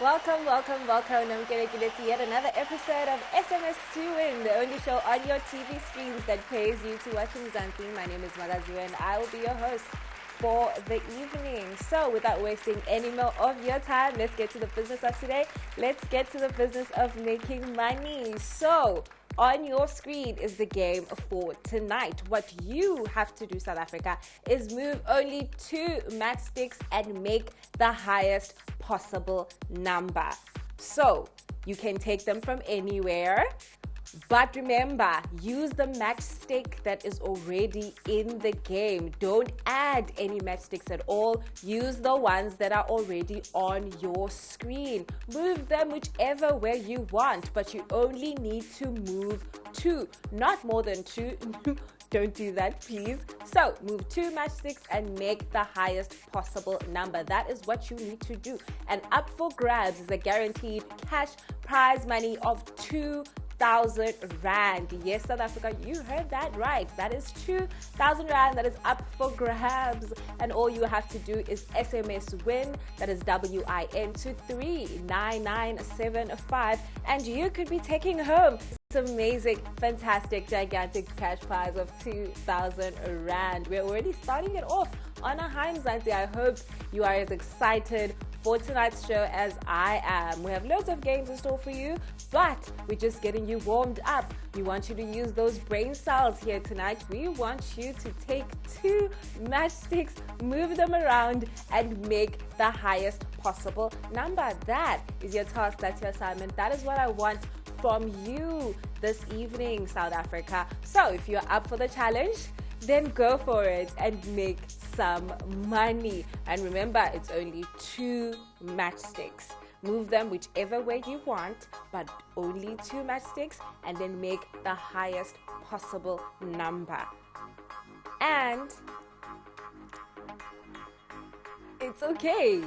Welcome, welcome, welcome. I'm going to yet another episode of SMS Win, the only show on your TV screens that pays you to watch Mzansi. My name is Magazu and I will be your host for the evening. So without wasting any more of your time, let's get to the business of today. Let's get to the business of making money. So on your screen is the game for tonight. What you have to do, South Africa, is move only 2 matchsticks and make the highest possible number. So you can take them from anywhere. But remember, use the matchstick that is already in the game. Don't add any matchsticks at all. Use the ones that are already on your screen. Move them whichever way you want, but you only need to move 2, not more than 2. Don't do that, please. So move 2 matchsticks and make the highest possible number. That is what you need to do. And up for grabs is a guaranteed cash prize money of 2,000 Rand. Yes, South Africa, you heard that right. That is 2,000 Rand that is up for grabs. And all you have to do is SMS Win, that is WIN, to 39975. And you could be taking home this amazing, fantastic, gigantic cash prize of 2,000 Rand. We're already starting it off on a high, Mzansi. I hope you are as excited for tonight's show as I am. We have loads of games in store for you, but we're just getting you warmed up. We want you to use those brain cells here tonight. We want you to take 2 matchsticks, move them around, and make the highest possible number. That is your task, that's your assignment. That is what I want from you this evening, South Africa. So if you're up for the challenge, then go for it and make some money. And remember, it's only 2 matchsticks. Move them whichever way you want, but only 2 matchsticks, and then make the highest possible number. And it's okay.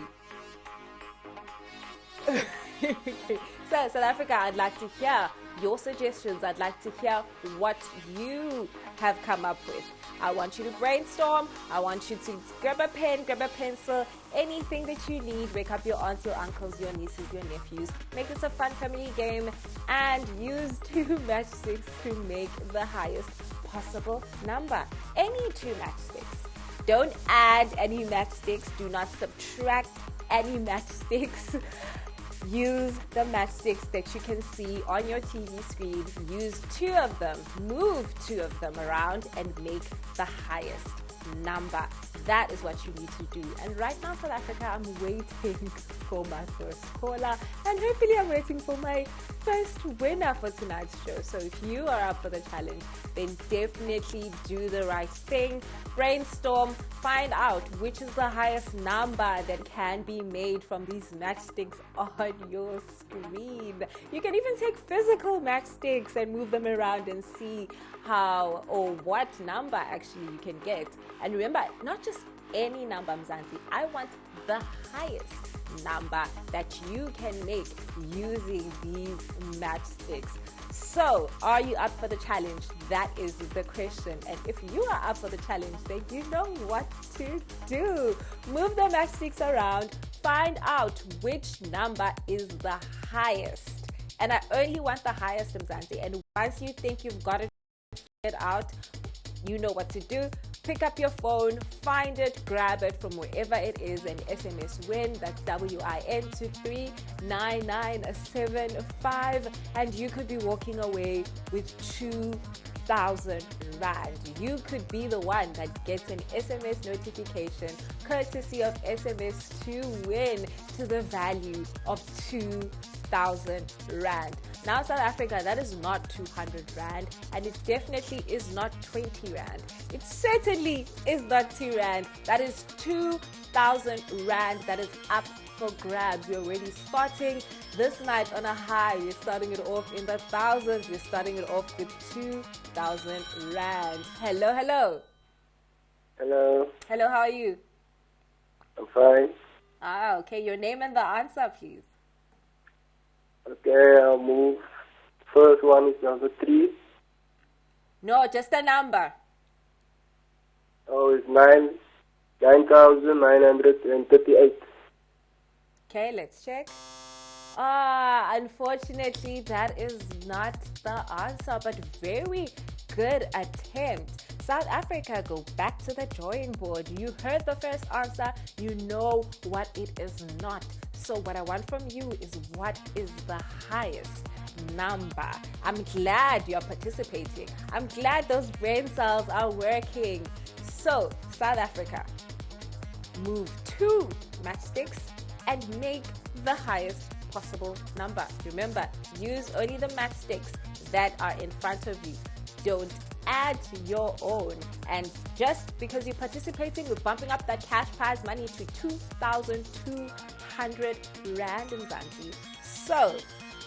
So, South Africa, I'd like to hear your suggestions. I'd like to hear what you have come up with. I want you to brainstorm. I want you to grab a pen, grab a pencil, anything that you need. Wake up your aunts, your uncles, your nieces, your nephews. Make this a fun family game and use 2 matchsticks to make the highest possible number. Any 2 matchsticks. Don't add any matchsticks. Do not subtract any matchsticks. Use the matchsticks that you can see on your TV screen. Use 2 of them. Move 2 of them around and make the highest number. That is what you need to do. And right now, South Africa, I'm waiting for my first caller. And hopefully I'm waiting for my first winner for tonight's show. So if you are up for the challenge, then definitely do the right thing. Brainstorm, find out which is the highest number that can be made from these matchsticks on your screen. You can even take physical matchsticks and move them around and see how or what number actually you can get. And remember, not just any number, Mzansi. I want the highest number that you can make using these matchsticks. So, are you up for the challenge? That is the question. And if you are up for the challenge, then you know what to do. Move the matchsticks around, find out which number is the highest. And I only want the highest, Mzansi. And once you think you've got it figured out, you know what to do. Pick up your phone, find it, grab it from wherever it is, and SMS Win, that's WIN, to 39975, and you could be walking away with 2,000 Rand. You could be the one that gets an SMS notification courtesy of SMS to win to the value of 2,000 Rand. Now, South Africa, that is not 200 Rand, and it definitely is not 20 Rand. It certainly is not 2 Rand. That is 2,000 Rand that is up for grabs. We're already starting this night on a high. We're starting it off in the thousands. We're starting it off with 2,000 Rand. Hello, hello. Hello. Hello, how are you? I'm fine. Okay. Your name and the answer, please. Okay, I'll move. First one is number 3. No, just a number. Oh, it's 9,938. Okay, let's check. Unfortunately, that is not the answer, but very good attempt. South Africa, go back to the drawing board. You heard the first answer, you know what it is not. So what I want from you is what is the highest number. I'm glad you're participating. I'm glad those brain cells are working. So, South Africa, move 2 matchsticks and make the highest possible number. Remember, use only the matchsticks that are in front of you. Don't add your own. And just because you're participating, we're bumping up that cash prize money to 2,200 Rand in Zanzi. So,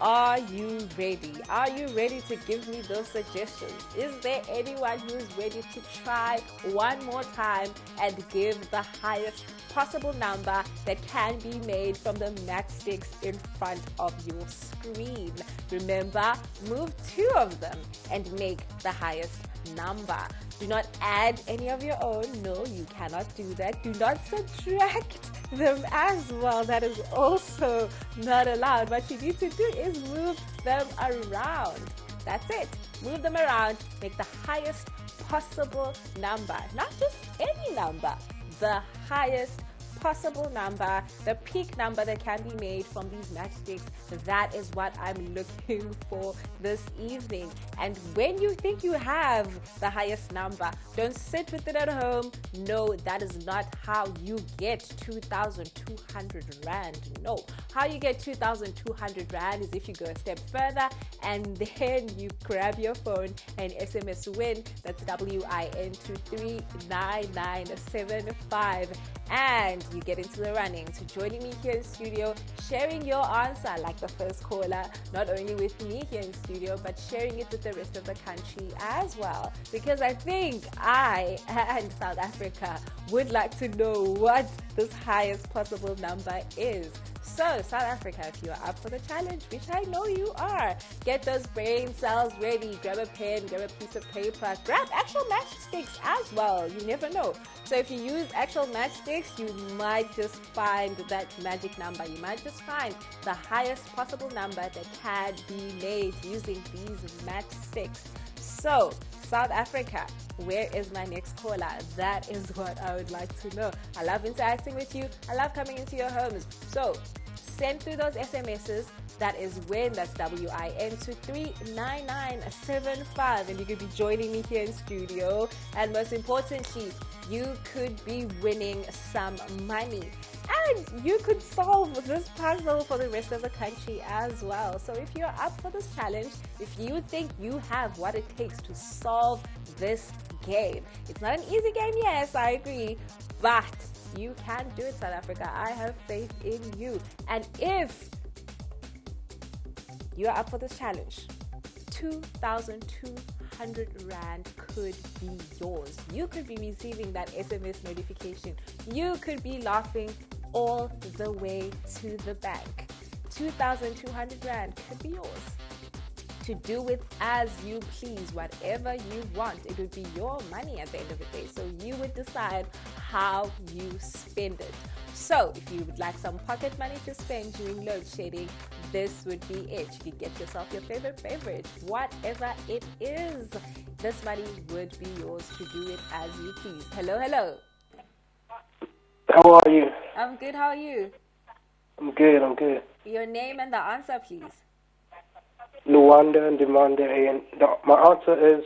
are you ready? Are you ready to give me those suggestions? Is there anyone who's ready to try one more time and give the highest possible number that can be made from the matchsticks in front of your screen? Remember, move 2 of them and make the highest number. Do not add any of your own. No, you cannot do that. Do not subtract them as well. That is also not allowed. What you need to do is move them around. That's it. Move them around. Make the highest possible number. Not just any number. The highest possible number, the peak number that can be made from these matchsticks. That is what I'm looking for this evening. And when you think you have the highest number, don't sit with it at home. No, that is not how you get 2,200 Rand. No, how you get 2,200 Rand is if you go a step further and then you grab your phone and SMS Win. That's WIN to 39975 and you get into the running. So joining me here in studio, sharing your answer like the first caller, not only with me here in studio, but sharing it with the rest of the country as well. Because I think I and South Africa would like to know what this highest possible number is. So, South Africa, if you're up for the challenge, which I know you are, get those brain cells ready. Grab a pen, grab a piece of paper, grab actual matchsticks as well. You never know. So if you use actual matchsticks, you might just find that magic number. You might just find the highest possible number that can be made using these matchsticks. So, South Africa, where is my next caller? That is what I would like to know. I love interacting with you. I love coming into your homes. So, send through those SMSs. That is WIN, that's WIN to 39975. And you could be joining me here in studio. And most importantly, you could be winning some money. And you could solve this puzzle for the rest of the country as well. So if you're up for this challenge, if you think you have what it takes to solve this game, it's not an easy game, yes, I agree, but you can do it, South Africa. I have faith in you. And if you're up for this challenge, 2,200 Rand could be yours. You could be receiving that SMS notification. You could be laughing all the way to the bank. 2,200 Rand could be yours to do with as you please, whatever you want. It would be your money at the end of the day, so you would decide how you spend it. So if you would like some pocket money to spend during load shedding, this would be it. You could get yourself your favorite, whatever it is. This money would be yours to do it as you please. Hello. How are you? I'm good, how are you? I'm good. Your name and the answer, please. Luanda and Demanda, and my answer is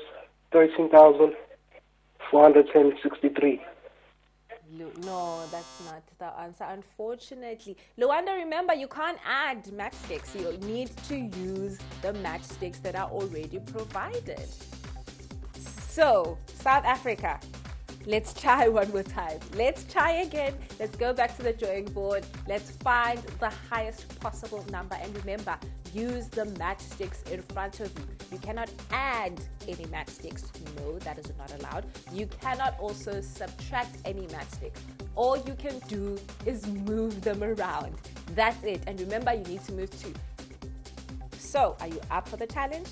13,463. No, that's not the answer, unfortunately. Luanda, remember, you can't add matchsticks. You need to use the matchsticks that are already provided. So, South Africa, let's try one more time. Let's try again. Let's go back to the drawing board. Let's find the highest possible number. And remember, use the matchsticks in front of you. You cannot add any matchsticks. No, that is not allowed. You cannot also subtract any matchsticks. All you can do is move them around. That's it. And remember, you need to move 2. So, are you up for the challenge?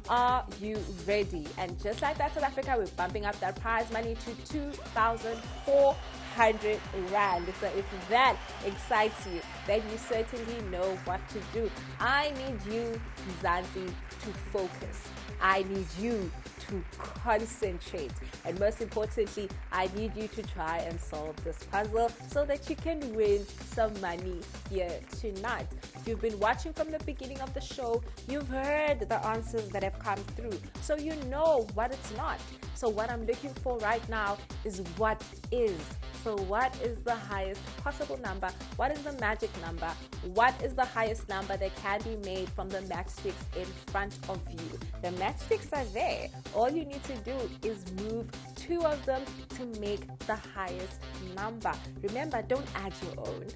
Are you ready? And just like that, South Africa, we're bumping up that prize money to 2,400 Rand. So if that excites you, then you certainly know what to do. I need you, Zanzi, to focus. I need you to concentrate. And most importantly, I need you to try and solve this puzzle so that you can win some money here tonight. If you've been watching from the beginning of the show, you've heard the answers that have come through. So you know what it's not. So what I'm looking for right now is what is. So what is the highest possible number? What is the magic number? What is the highest number that can be made from the matchsticks in front of you? The matchsticks are there. All you need to do is move 2 of them to make the highest number. Remember, don't add your own.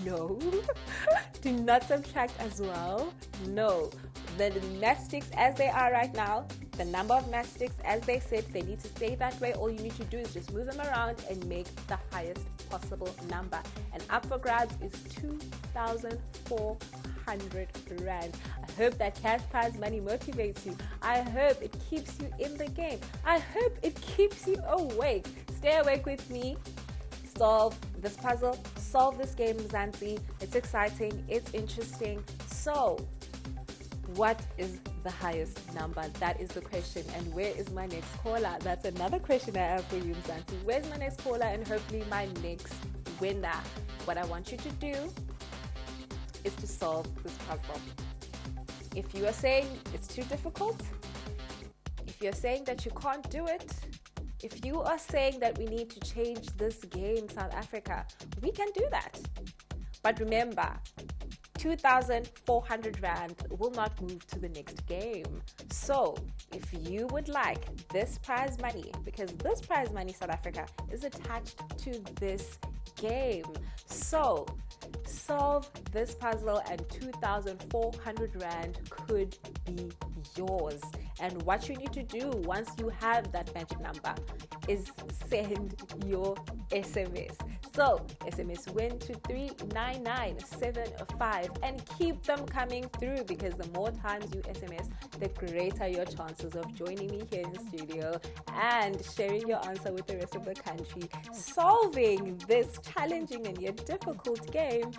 No. Do not subtract as well. No. The matchsticks as they are right now, the number of matchsticks as they sit, they need to stay that way. All you need to do is just move them around and make the highest possible number. And up for grabs is 2,400 Rand. I hope that cash prize money motivates you. I hope it keeps you in the game. I hope it keeps you awake. Stay awake with me. Solve this puzzle. Solve this game, Zanzi. It's exciting. It's interesting. So, what is the highest number? That is the question. And where is my next caller? That's another question I have for you, Zanti. Where's my next caller and hopefully my next winner? What I want you to do is to solve this puzzle. If you are saying it's too difficult, if you're saying that you can't do it, if you are saying that we need to change this game, South Africa, we can do that. But remember, 2,400 Rand will not move to the next game. So, if you would like this prize money, because this prize money, South Africa, is attached to this game. So, solve this puzzle and 2,400 Rand could be yours. And what you need to do once you have that magic number is send your SMS. So, SMS Win to 39975 and keep them coming through, because the more times you SMS, the greater your chances of joining me here in the studio and sharing your answer with the rest of the country, solving this challenging and yet difficult game,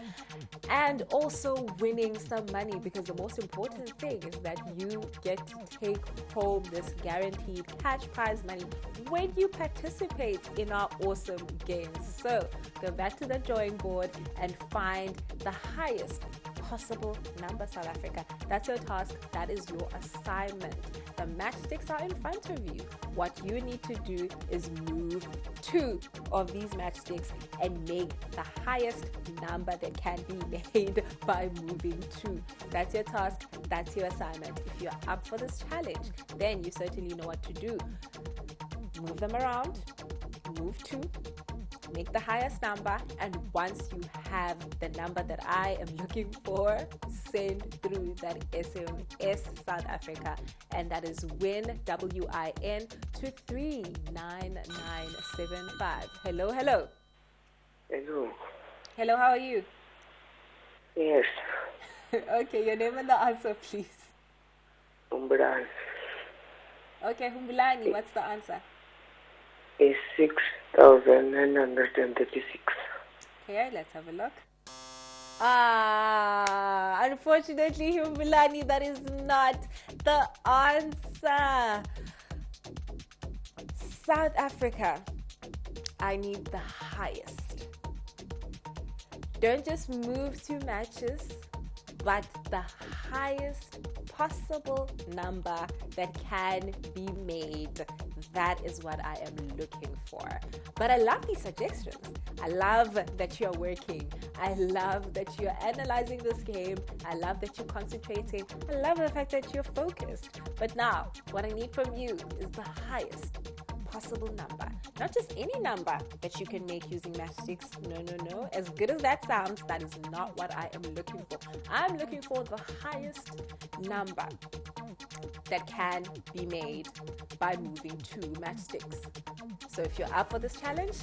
and also winning some money, because the most important thing is that you get to take home this guaranteed cash prize money when you participate in our awesome games. So, go back to the drawing board and find the highest possible number, South Africa. That's your task. That is your assignment. The matchsticks are in front of you. What you need to do is move 2 of these matchsticks and make the highest number that can be made by moving 2. That's your task. That's your assignment. If you're up for this challenge, then you certainly know what to do. Move them around. Move 2. Make the highest number, and once you have the number that I am looking for, send through that SMS South Africa, and that is WIN, WIN, to 39975. Hello. Hello. Hello, how are you? Yes. Okay, your name and the answer, please. Umbran Okay, Humbulani, what's the answer? is 6,936. Okay, let's have a look. Unfortunately, Humbulani, that is not the answer. South Africa, I need the highest. Don't just move 2 matches, but the highest possible number that can be made. That is what I am looking for. But I love these suggestions. I love that you're working. I love that you're analyzing this game. I love that you're concentrating. I love the fact that you're focused. But now, what I need from you is the highest possible number. Not just any number that you can make using matchsticks. No. As good as that sounds, that is not what I am looking for. I'm looking for the highest number that can be made by moving 2 matchsticks. So if you're up for this challenge,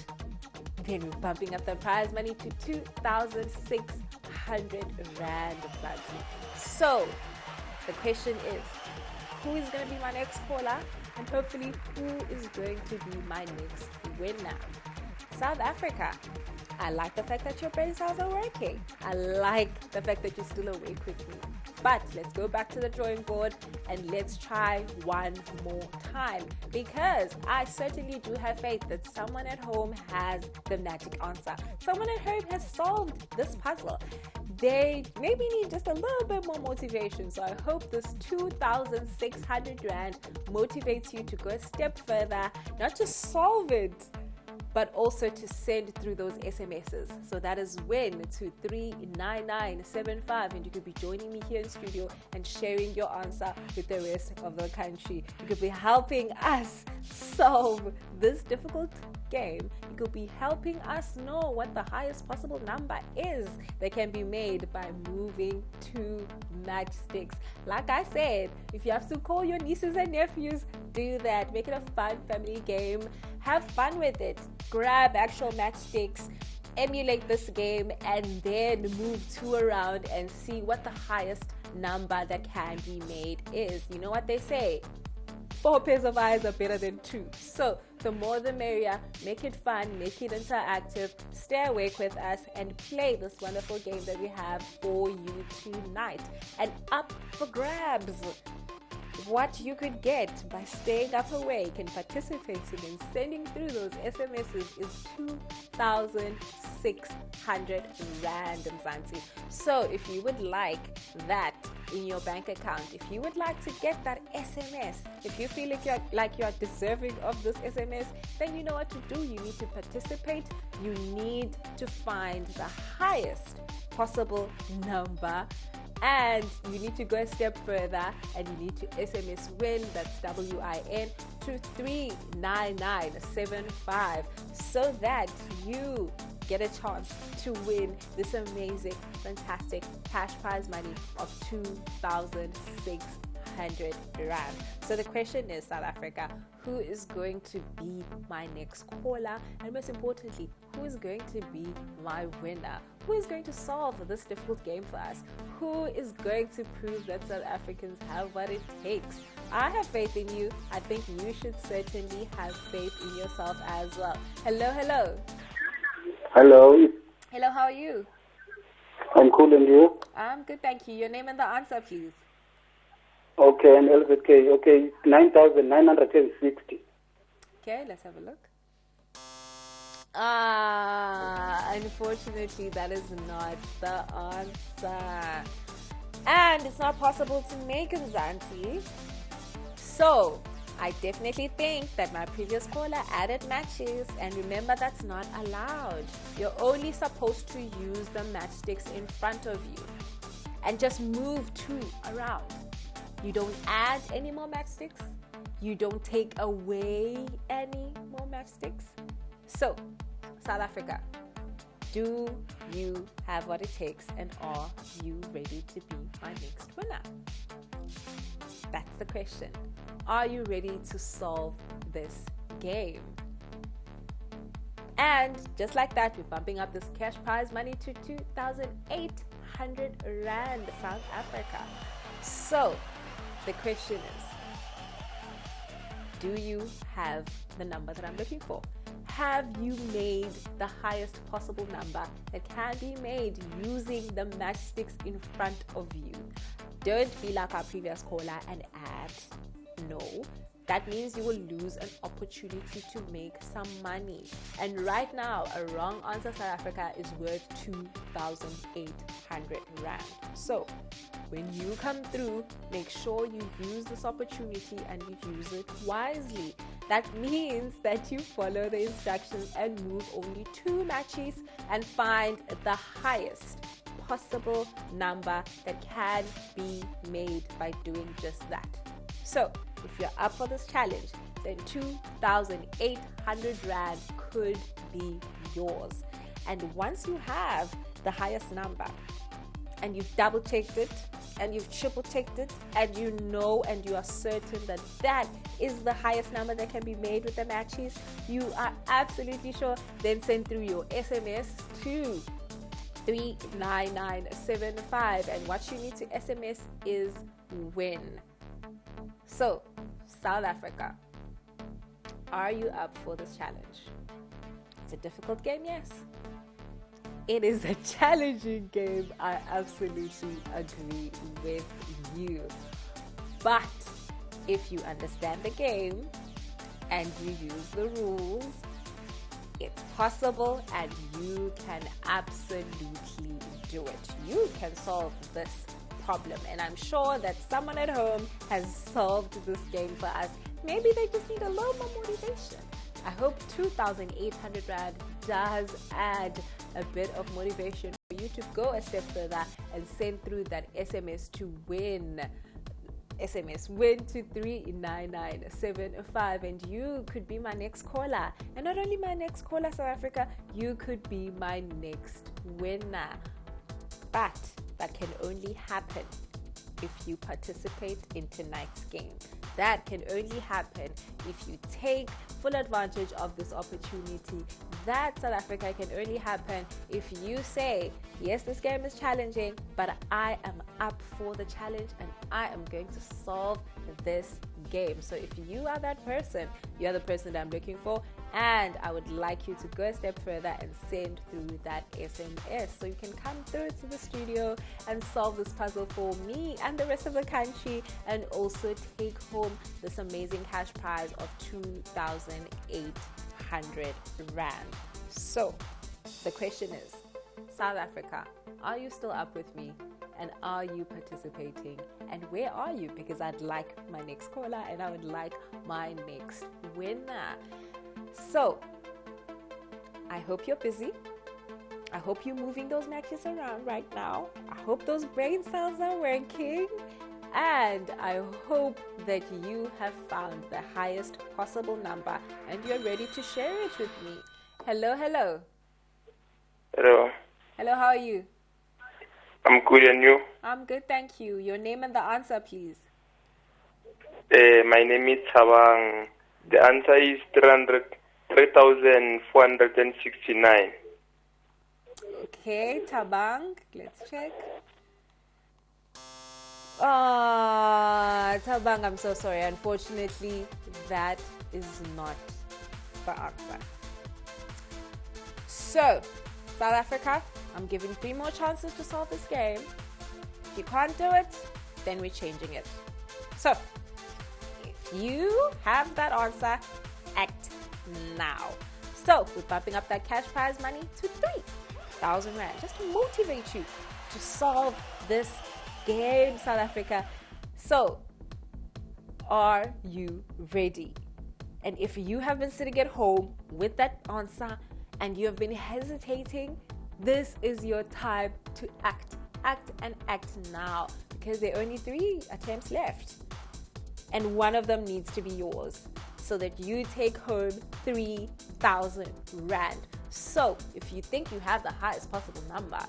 then we're bumping up the prize money to 2,600 Rand. So the question is, who is going to be my next caller? And hopefully, who is going to be my next winner? South Africa, I like the fact that your brain cells are working. I like the fact that you're still awake with me. But let's go back to the drawing board and let's try one more time, because I certainly do have faith that someone at home has the magic answer. Someone at home has solved this puzzle. They maybe need just a little bit more motivation. So I hope this 2,600 Rand motivates you to go a step further, not just solve it, but also to send through those SMSs. So that is WIN to 39975, and you could be joining me here in studio and sharing your answer with the rest of the country. You could be helping us solve this difficult game. You could be helping us know what the highest possible number is that can be made by moving 2 matchsticks. Like I said, if you have to call your nieces and nephews, do that. Make it a fun family game. Have fun with it. Grab actual matchsticks, emulate this game, and then move 2 around and see what the highest number that can be made is. You know what they say? 4 pairs of eyes are better than 2. So the more the merrier. Make it fun, make it interactive. Stay awake with us and play this wonderful game that we have for you tonight. And up for grabs, what you could get by staying up awake and participating and sending through those SMSs is 2,600 Rand, Mzansi. So if you would like that in your bank account, if you would like to get that SMS, if you feel like you're deserving of this SMS, then you know what to do. You need to participate. You need to find the highest possible number, and you need to go a step further and you need to SMS WIN, that's WIN, to 39975 so that you get a chance to win this amazing, fantastic cash prize money of 2,600 Rand. So the question is, South Africa, who is going to be my next caller? And most importantly, who is going to be my winner? Who is going to solve this difficult game for us? Who is going to prove that South Africans have what it takes? I have faith in you. I think you should certainly have faith in yourself as well. Hello, hello. Hello. Hello, how are you? I'm cool, and you? I'm good, thank you. Your name and the answer, please. Okay, and LZK. Okay, 9,960. Okay, let's have a look. Unfortunately, that is not the answer. And it's not possible to make Mzansi. So, I definitely think that my previous caller added matches, and remember, that's not allowed. You're only supposed to use the matchsticks in front of you and just move 2 around. You don't add any more matchsticks. You don't take away any more matchsticks. So, South Africa, do you have what it takes, and are you ready to be my next winner? That's the question. Are you ready to solve this game? And just like that, we're bumping up this cash prize money to 2,800 Rand, South Africa. So, the question is, do you have the number that I'm looking for? Have you made the highest possible number that can be made using the matchsticks in front of you? Don't be like our previous caller and add. No, that means you will lose an opportunity to make some money. And right now, a wrong answer, South Africa, is worth 2,800 Rand. So, when you come through, make sure you use this opportunity and you use it wisely. That means that you follow the instructions and move only 2 matches and find the highest possible number that can be made by doing just that. So, if you're up for this challenge, then 2,800 Rand could be yours. And once you have the highest number, and you've double checked it, and you've triple checked it, and you know and you are certain that that is the highest number that can be made with the matches, you are absolutely sure, then send through your SMS to 39975, and what you need to SMS is WIN. So, South Africa, are you up for this challenge? It's a difficult game, yes. It is a challenging game. I absolutely agree with you. But if you understand the game and you use the rules, it's possible and you can absolutely do it. You can solve this problem. And I'm sure that someone at home has solved this game for us. Maybe they just need a little more motivation. I hope 2,800 Rand does add a bit of motivation for you to go a step further and send through that SMS to win. SMS win to 39975, and you could be my next caller. And not only my next caller, South Africa, you could be my next winner. But that can only happen if you participate in tonight's game. That can only happen if you take full advantage of this opportunity. That, South Africa, can only happen if you say, yes, this game is challenging, but I am up for the challenge and I am going to solve this game. So if you are that person, you are the person that I'm looking for, and I would like you to go a step further and send through that SMS so you can come through to the studio and solve this puzzle for me and the rest of the country, and also take home this amazing cash prize of 2,800 Rand. So the question is, South Africa, are you still up with me? And are you participating? And where are you? Because I'd like my next caller and I would like my next winner. So, I hope you're busy. I hope you're moving those matches around right now. I hope those brain cells are working. And I hope that you have found the highest possible number and you're ready to share it with me. Hello, hello. Hello. Hello, how are you? I'm good, and you? I'm good, thank you. Your name and the answer, please. My name is Tabang. The answer is 3,469. Okay, Tabang. Let's check. Tabang, I'm so sorry. Unfortunately, that is not the answer. So, South Africa, I'm giving 3 more chances to solve this game. If you can't do it, then we're changing it. So, if you have that answer, act now. So, we're bumping up that cash prize money to 3,000 Rand, just to motivate you to solve this game, South Africa. So, are you ready? And if you have been sitting at home with that answer and you have been hesitating, this is your time to act. Act and act now, because there are only 3 attempts left. And one of them needs to be yours so that you take home 3,000 Rand. So if you think you have the highest possible number,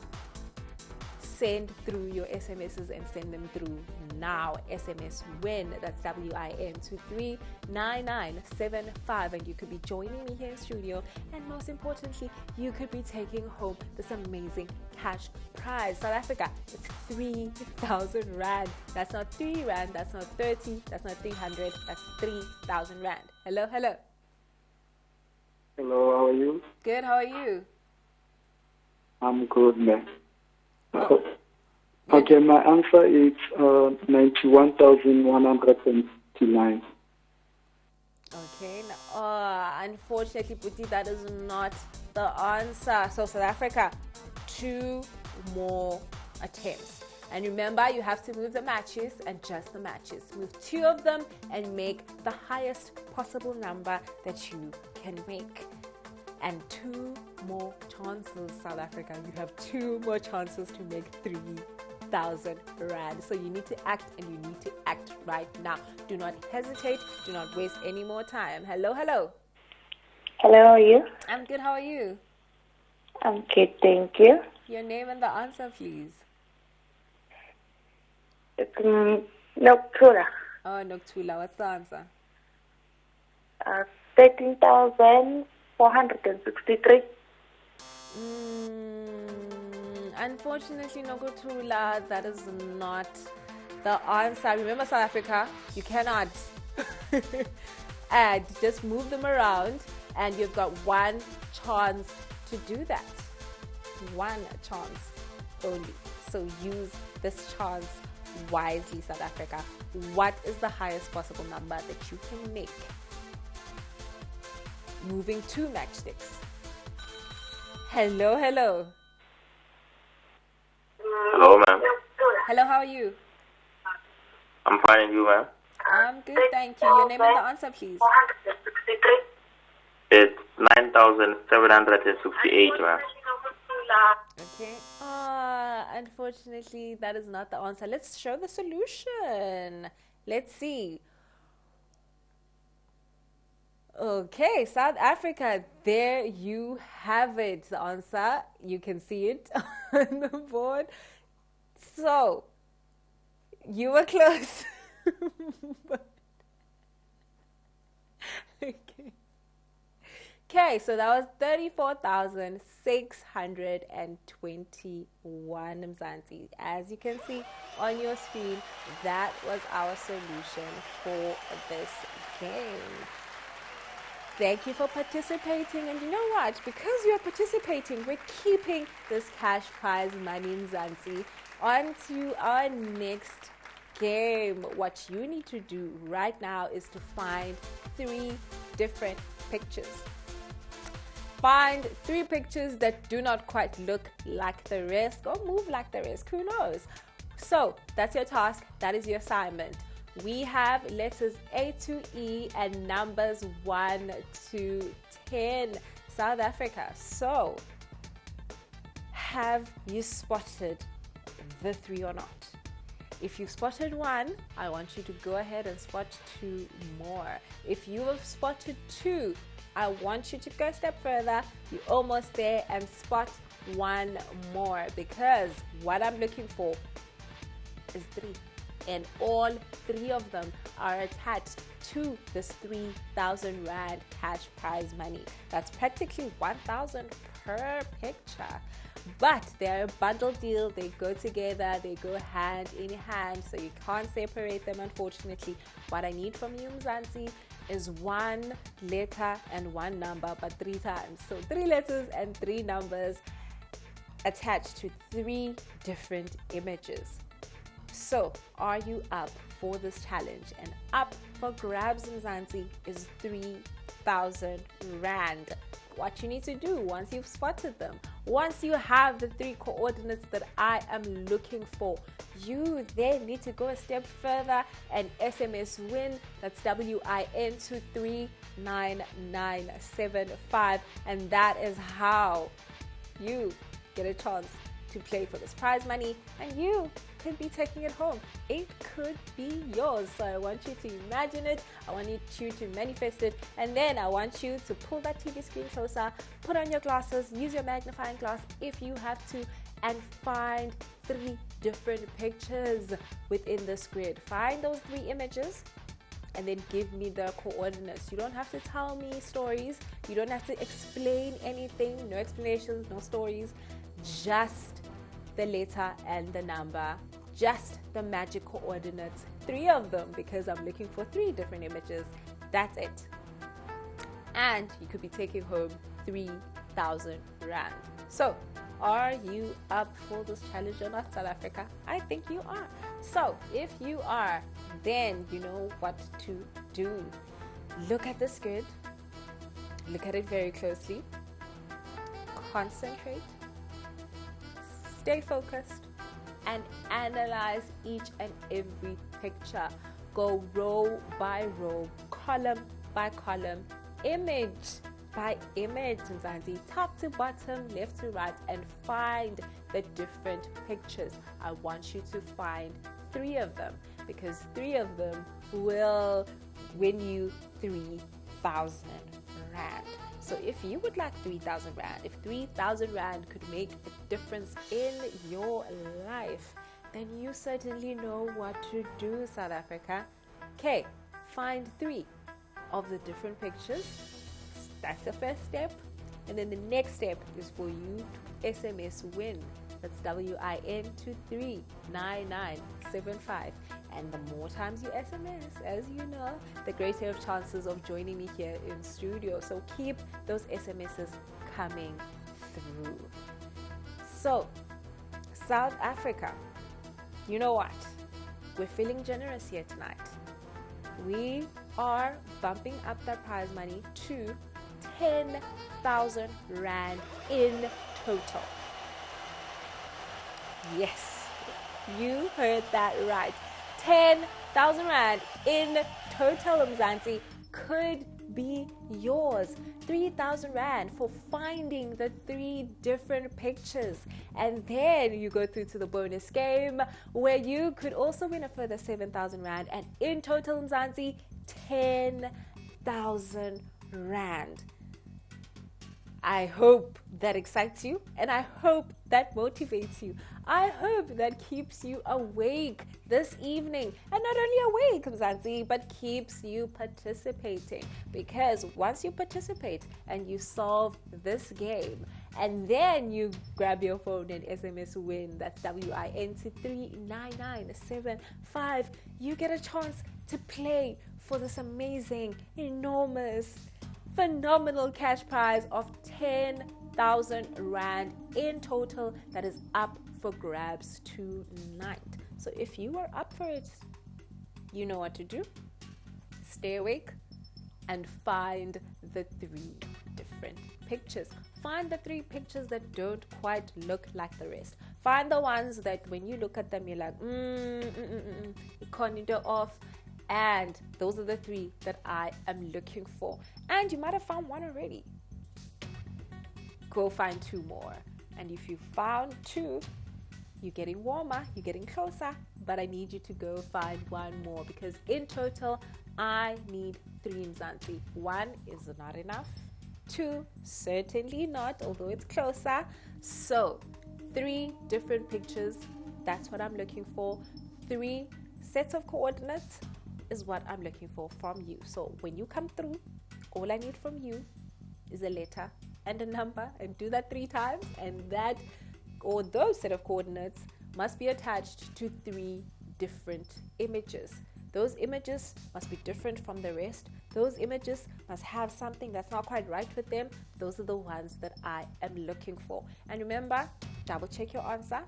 send through your SMSs and send them through now. SMS WIN, that's WIN, to 39975, and you could be joining me here in studio, and most importantly, you could be taking home this amazing cash prize. South Africa, it's 3,000 Rand. That's not 3 Rand, that's not 30, that's not 300, that's 3,000 Rand. Hello, hello. Hello, how are you? Good, how are you? I'm good, man. Okay, my answer is 91,159. Okay, unfortunately, Puti, that is not the answer. So, South Africa, 2 more attempts. And remember, you have to move the matches and just the matches. Move 2 of them and make the highest possible number that you can make. And 2 more chances, South Africa. You have 2 more chances to make 3,000 Rand. So you need to act, and you need to act right now. Do not hesitate. Do not waste any more time. Hello, hello. Hello, how are you? I'm good. How are you? I'm good, thank you. Your name and the answer, please. It's Noctura. Oh, Noctula. What's the answer? 13,463. Unfortunately, Noctula, that is not the answer. Remember, South Africa, you cannot add. Just move them around And you've got one chance to do that. One chance only. So use this chance wisely, South Africa. What is the highest possible number that you can make? Moving to matchsticks. Hello, hello. Hello, ma'am. Hello, how are you? I'm fine, and you, ma'am? I'm good, thank you. Your name and the answer, please. It's 9,768, ma'am. Okay. Unfortunately, that is not the answer. Let's show the solution. Let's see. Okay, South Africa, there you have it. The answer, you can see it on the board. So, you were close. Okay, so that was 34,621 Mzansi. As you can see on your screen, that was our solution for this game. Thank you for participating. And you know what? Because you're participating, we're keeping this cash prize money in Mzansi. On to our next game. What you need to do right now is to find 3 different pictures. Find 3 pictures that do not quite look like the rest or move like the rest. Who knows? So that's your task. That is your assignment. We have letters A to E and numbers 1 to 10. South Africa. So, have you spotted the 3 or not? If you've spotted 1, I want you to go ahead and spot 2 more. If you have spotted 2, I want you to go a step further. You're almost there, and spot 1 more, because what I'm looking for is 3. And all 3 of them are attached to this 3,000 Rand cash prize money. That's practically 1,000 per picture. But they're a bundle deal. They go together. They go hand in hand. So you can't separate them, unfortunately. What I need from you, Mzansi, is 1 letter and 1 number, but 3 times. So 3 letters and 3 numbers attached to 3 different images. So, are you up for this challenge? And up for grabs, Mzansi, is 3,000 Rand. What you need to do once you've spotted them, once you have the 3 coordinates that I am looking for, you then need to go a step further and SMS WIN, that's WIN, to 39975, and that is how you get a chance to play for this prize money, and you could be taking it home. It could be yours. So I want you to imagine it, I want you to manifest it, and then I want you to pull that TV screen closer, put on your glasses, use your magnifying glass if you have to, and find 3 different pictures within this grid. Find those 3 images and then give me the coordinates. You don't have to tell me stories, you don't have to explain anything, no explanations, no stories, just the letter and the number, just the magic coordinates, 3 of them, because I'm looking for 3 different images. That's it. And you could be taking home 3,000 Rand. So, are you up for this challenge or not, South Africa? I think you are. So, if you are, then you know what to do. Look at this grid. Look at it very closely. Concentrate. Stay focused and analyze each and every picture. Go row by row, column by column, image by image, Mzansi, top to bottom, left to right, and find the different pictures. I want you to find 3 of them, because 3 of them will win you 3,000 Rand. So if you would like 3,000 Rand, if 3,000 Rand could make a difference in your life, then you certainly know what to do, South Africa. Okay, find 3 of the different pictures. That's the first step. And then the next step is for you to SMS WIN. That's WIN to 39975. And the more times you SMS, as you know, the greater of chances of joining me here in studio. So keep those SMSs coming through. So, South Africa, you know what? We're feeling generous here tonight. We are bumping up that prize money to 10,000 Rand in total. Yes, you heard that right. 10,000 Rand in total, Mzansi, could be yours. 3,000 Rand for finding the 3 different pictures. And then you go through to the bonus game where you could also win a further 7,000 Rand. And in total, Mzansi, 10,000 Rand. I hope that excites you, and I hope that motivates you. I hope that keeps you awake this evening, and not only awake, Mzansi, but keeps you participating. Because once you participate and you solve this game, and then you grab your phone and SMS Win, that's WIN to 39975, you get a chance to play for this amazing, enormous, phenomenal cash prize of 10,000 Rand in total that is up for grabs tonight. So if you are up for it, you know what to do. Stay awake and find the 3 different pictures. Find the 3 pictures that don't quite look like the rest. Find the ones that when you look at them, you're like, you can't do off. And those are the 3 that I am looking for. And you might have found one already. Go find 2 more. And if you found 2, you're getting warmer, you're getting closer. But I need you to go find 1 more, because in total, I need 3, Mzansi. 1 is not enough. 2, certainly not, although it's closer. So, 3 different pictures. That's what I'm looking for. 3 sets of coordinates is what I'm looking for from you. So when you come through, all I need from you is a letter and a number, and do that 3 times, and that or those set of coordinates must be attached to 3 different images. Those images must be different from the rest. Those images must have something that's not quite right with them. Those are the ones that I am looking for. And remember, double check your answer,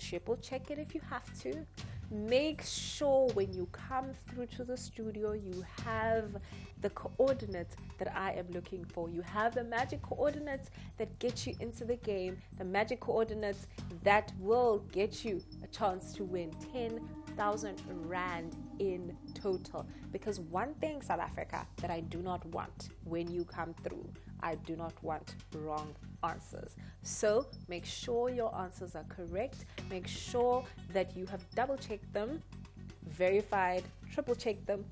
triple check it if you have to. Make sure when you come through to the studio, you have the coordinates that I am looking for. You have the magic coordinates that get you into the game, the magic coordinates that will get you a chance to win 10,000 Rand in total. Because one thing, South Africa, that I do not want when you come through, I do not want wrong answers. So make sure your answers are correct. Make sure that you have double checked them, verified, triple checked them.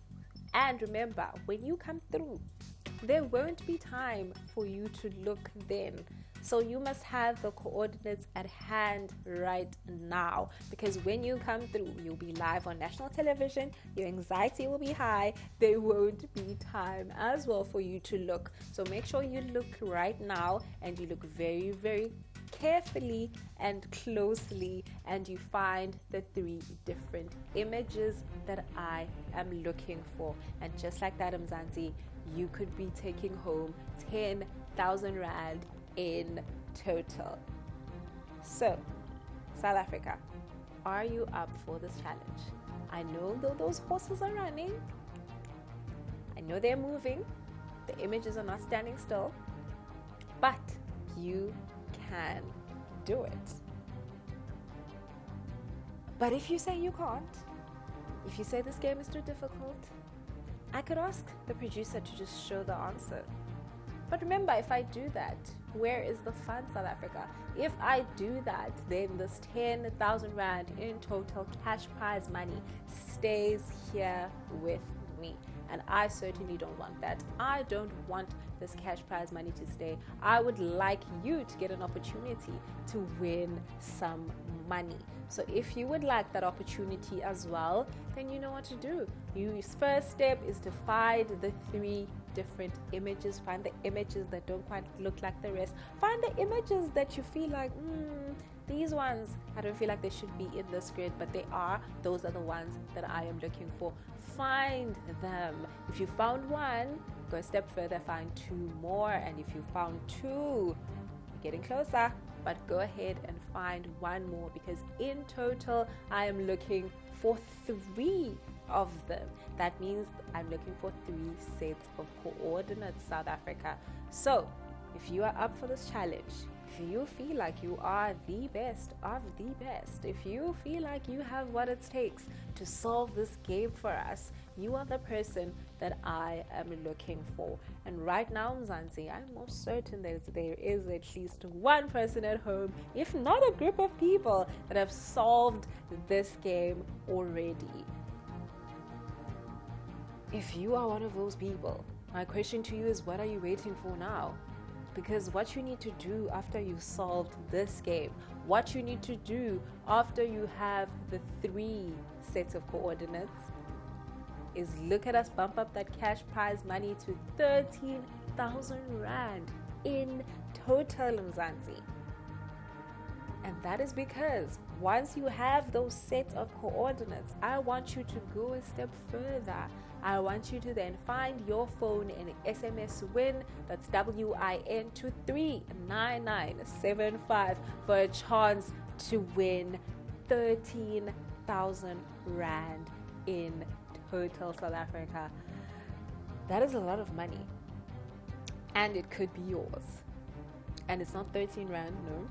And remember, when you come through, there won't be time for you to look then. So you must have the coordinates at hand right now, because when you come through, you'll be live on national television, your anxiety will be high, there won't be time as well for you to look. So make sure you look right now, and you look very, very carefully and closely, and you find the 3 different images that I am looking for. And just like that, Mzansi, you could be taking home 10,000 Rand in total. So, South Africa, are you up for this challenge? I know though those horses are running, I know they're moving, the images are not standing still, but you can do it. But if you say you can't, if you say this game is too difficult, I could ask the producer to just show the answer. But remember, if I do that, where is the fun, South Africa? If I do that, then this 10,000 Rand in total cash prize money stays here with me. And I certainly don't want that. I don't want this cash prize money to stay. I would like you to get an opportunity to win some money. So if you would like that opportunity as well, then you know what to do. Your first step is to find the 3 different images. Find the images that don't quite look like the rest. Find the images that you feel like, these ones, I don't feel like they should be in this grid, but they are. Those are the ones that I am looking for. Find them. If you found one, go a step further, find 2 more. And if you found 2, you're getting closer. But go ahead and find 1 more, because in total, I am looking for 3 of them. That means I'm looking for 3 sets of coordinates, South Africa. So if you are up for this challenge, if you feel like you are the best of the best, if you feel like you have what it takes to solve this game for us, you are the person that I am looking for. And right now, Mzansi, I'm most certain that there is at least one person at home, if not a group of people, that have solved this game already. If you are one of those people, my question to you is, what are you waiting for now? Because what you need to do after you've solved this game, what you need to do after you have the 3 sets of coordinates, is look at us bump up that cash prize money to 13,000 Rand in total, Mzansi. And that is because once you have those sets of coordinates, I want you to go a step further. I want you to then find your phone and SMS Win, that's WIN, to 39975 for a chance to win 13,000 Rand in total, South Africa. That is a lot of money. And it could be yours. And it's not 13 Rand, no.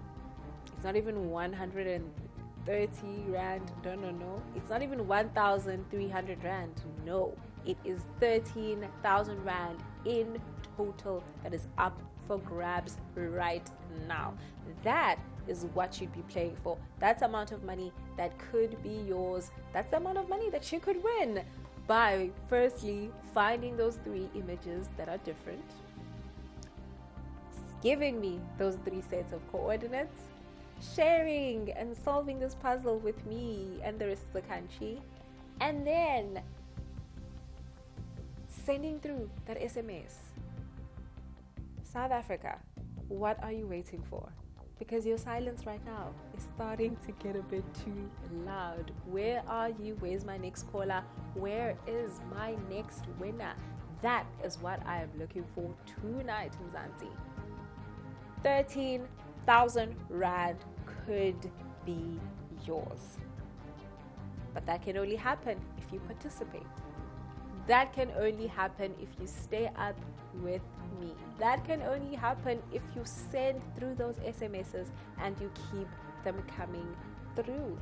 It's not even 130 Rand, no. It's not even 1,300 Rand, no. It is 13,000 Rand in total that is up for grabs right now. That is what you'd be playing for. That's the amount of money that could be yours. That's the amount of money that you could win by firstly finding those 3 images that are different, giving me those 3 sets of coordinates, sharing and solving this puzzle with me and the rest of the country, and then sending through that SMS. South Africa, what are you waiting for? Because your silence right now is starting to get a bit too loud. Where are you? Where's my next caller? Where is my next winner? That is what I am looking for tonight, Mzansi. 13,000 Rand could be yours. But that can only happen if you participate. That can only happen if you stay up with me. That can only happen if you send through those SMSs and you keep them coming through.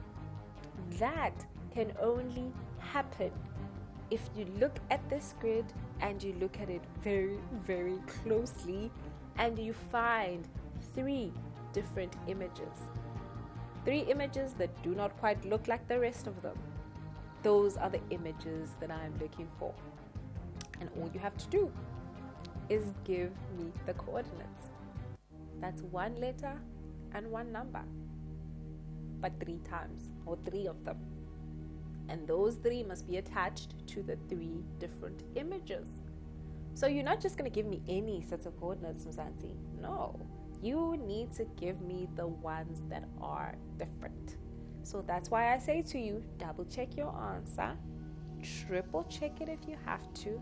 That can only happen if you look at this grid and you look at it very, very closely and you find 3 different images. 3 images that do not quite look like the rest of them. Those are the images that I'm looking for. And all you have to do is give me the coordinates. That's 1 letter and 1 number, but 3 times, or 3 of them. And those 3 must be attached to the 3 different images. So you're not just going to give me any sets of coordinates, Mzansi. No, you need to give me the ones that are different. So that's why I say to you, double check your answer, triple check it if you have to,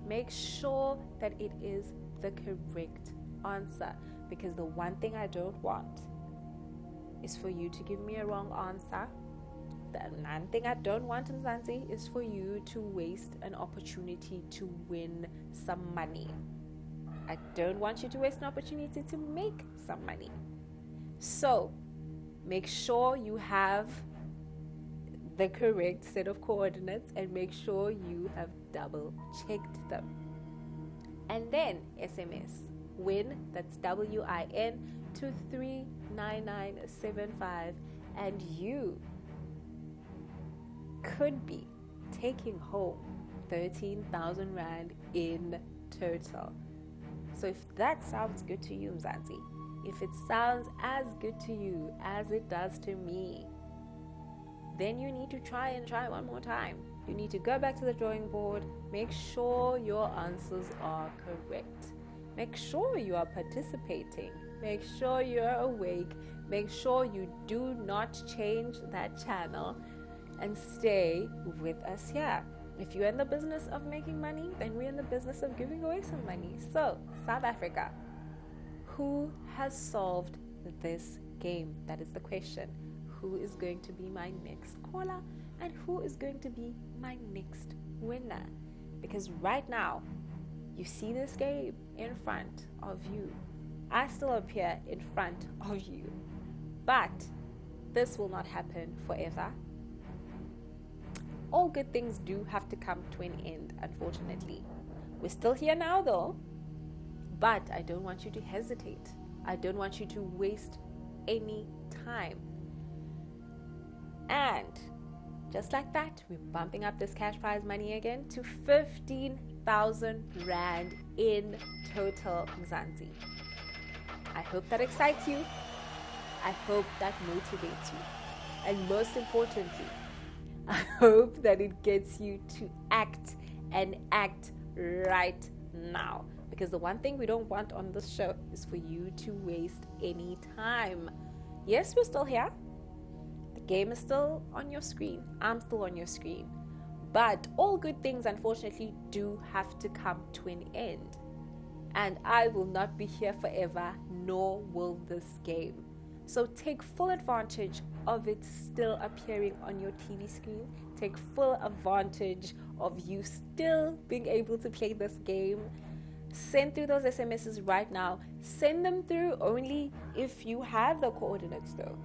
make sure that it is the correct answer, because the one thing I don't want is for you to give me a wrong answer. The one thing I don't want, Mzansi, is for you to waste an opportunity to win some money. I don't want you to waste an opportunity to make some money. So make sure you have the correct set of coordinates and make sure you have double checked them. And then SMS Win, that's WIN, to 39975, and you could be taking home 13,000 Rand in total. So if that sounds good to you, Mzansi, if it sounds as good to you as it does to me, then you need to try one more time. You need to go back to the drawing board, make sure your answers are correct. Make sure you are participating. Make sure you're awake. Make sure you do not change that channel and stay with us here. If you're in the business of making money, then we're in the business of giving away some money. So, South Africa, who has solved this game? That is the question. Who is going to be my next caller? And who is going to be my next winner? Because right now, you see this game in front of you. I still appear in front of you. But this will not happen forever. All good things do have to come to an end, unfortunately. We're still here now, though. But I don't want you to hesitate. I don't want you to waste any time. And just like that, we're bumping up this cash prize money again to 15,000 Rand in total, Mzansi. I hope that excites you. I hope that motivates you. And most importantly, I hope that it gets you to act and act right now. Because the one thing we don't want on this show is for you to waste any time. Yes, we're still here. The game is still on your screen. I'm still on your screen. But all good things, unfortunately, do have to come to an end. And I will not be here forever, nor will this game. So take full advantage of it still appearing on your TV screen. Take full advantage of you still being able to play this game. Send through those SMSs right now. Send them through only if you have the coordinates though.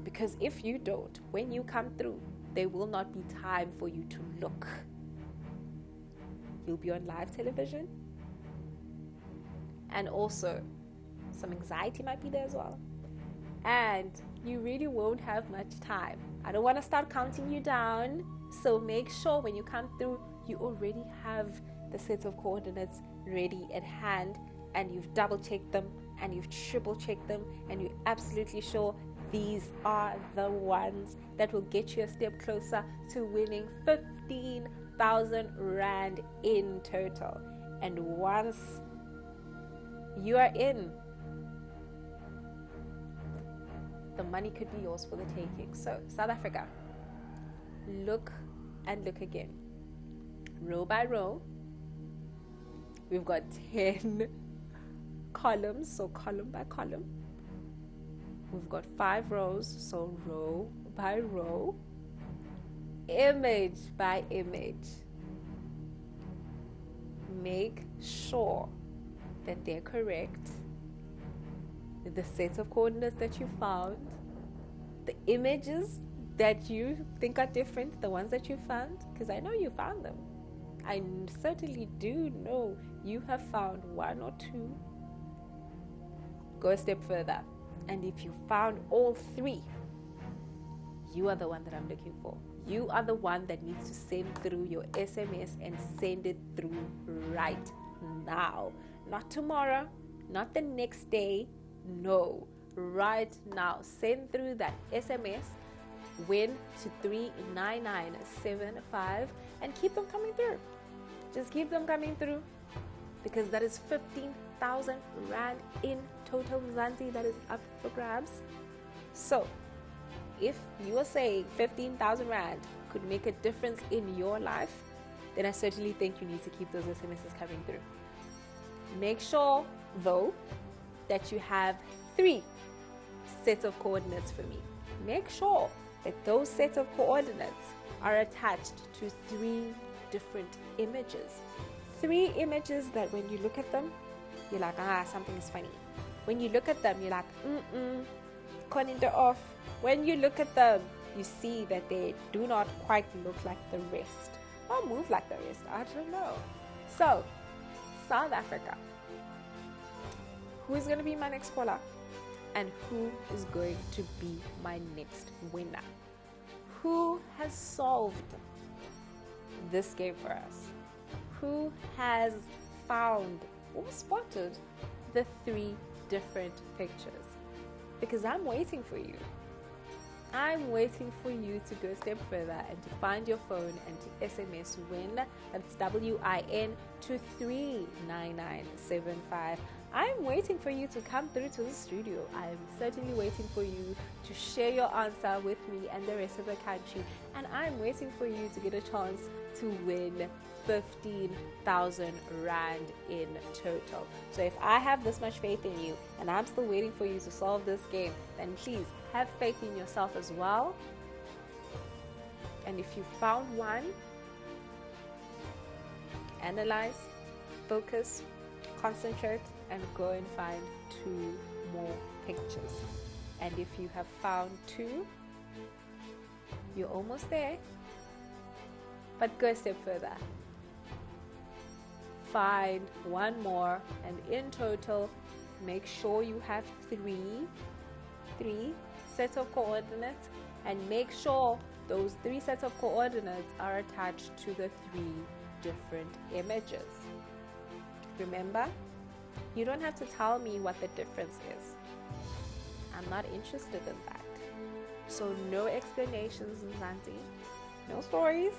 Because if you don't, when you come through, there will not be time for you to look. You'll be on live television. And also, some anxiety might be there as well. And you really won't have much time. I don't want to start counting you down. So make sure when you come through, you already have the sets of coordinates ready at hand. And you've double checked them. And you've triple checked them. And you're absolutely sure these are the ones that will get you a step closer to winning 15,000 Rand in total. And once you are in, the money could be yours for the taking. So, South Africa, look and look again. Row by row, we've got 10 columns, so column by column. We've got 5 rows, so row by row, image by image. Make sure that they're correct. The sets of coordinates that you found, the images that you think are different, the ones that you found, because I know you found them. I certainly do know you have found 1 or 2. Go a step further. And if you found all 3, you are the one that I'm looking for. You are the one that needs to send through your SMS and send it through right now. Not tomorrow, not the next day. No, right now. Send through that SMS win to 39975 and keep them coming through. Just keep them coming through, because that is 15,000 Rand in total, Mzansi, that is up for grabs. So if you are saying 15,000 Rand could make a difference in your life, then I certainly think you need to keep those SMSs coming through. Make sure though that you have 3 sets of coordinates for me. Make sure that those sets of coordinates are attached to 3 different images. 3 images that when you look at them, you're like, something is funny. When you look at them, you're like, Koninto off. When you look at them, you see that they do not quite look like the rest, or move like the rest. I don't know. So, South Africa, who is going to be my next caller? And who is going to be my next winner? Who has solved this game for us? Who has found or spotted the 3 different pictures? Because I'm waiting for you. I'm waiting for you to go a step further and to find your phone and to SMS WIN. That's WIN to 39975. I'm waiting for you to come through to the studio. I'm certainly waiting for you to share your answer with me and the rest of the country. And I'm waiting for you to get a chance to win 15,000 Rand in total. So if I have this much faith in you and I'm still waiting for you to solve this game, then please have faith in yourself as well. And if you found one, analyze, focus, concentrate, and go and find 2 more pictures. And if you have found 2, you're almost there, but go a step further. Find 1 more, and in total, make sure you have 3 sets of coordinates, and make sure those 3 sets of coordinates are attached to the 3 different images. Remember, you don't have to tell me what the difference is. I'm not interested in that. So no explanations, Mzansi. No stories.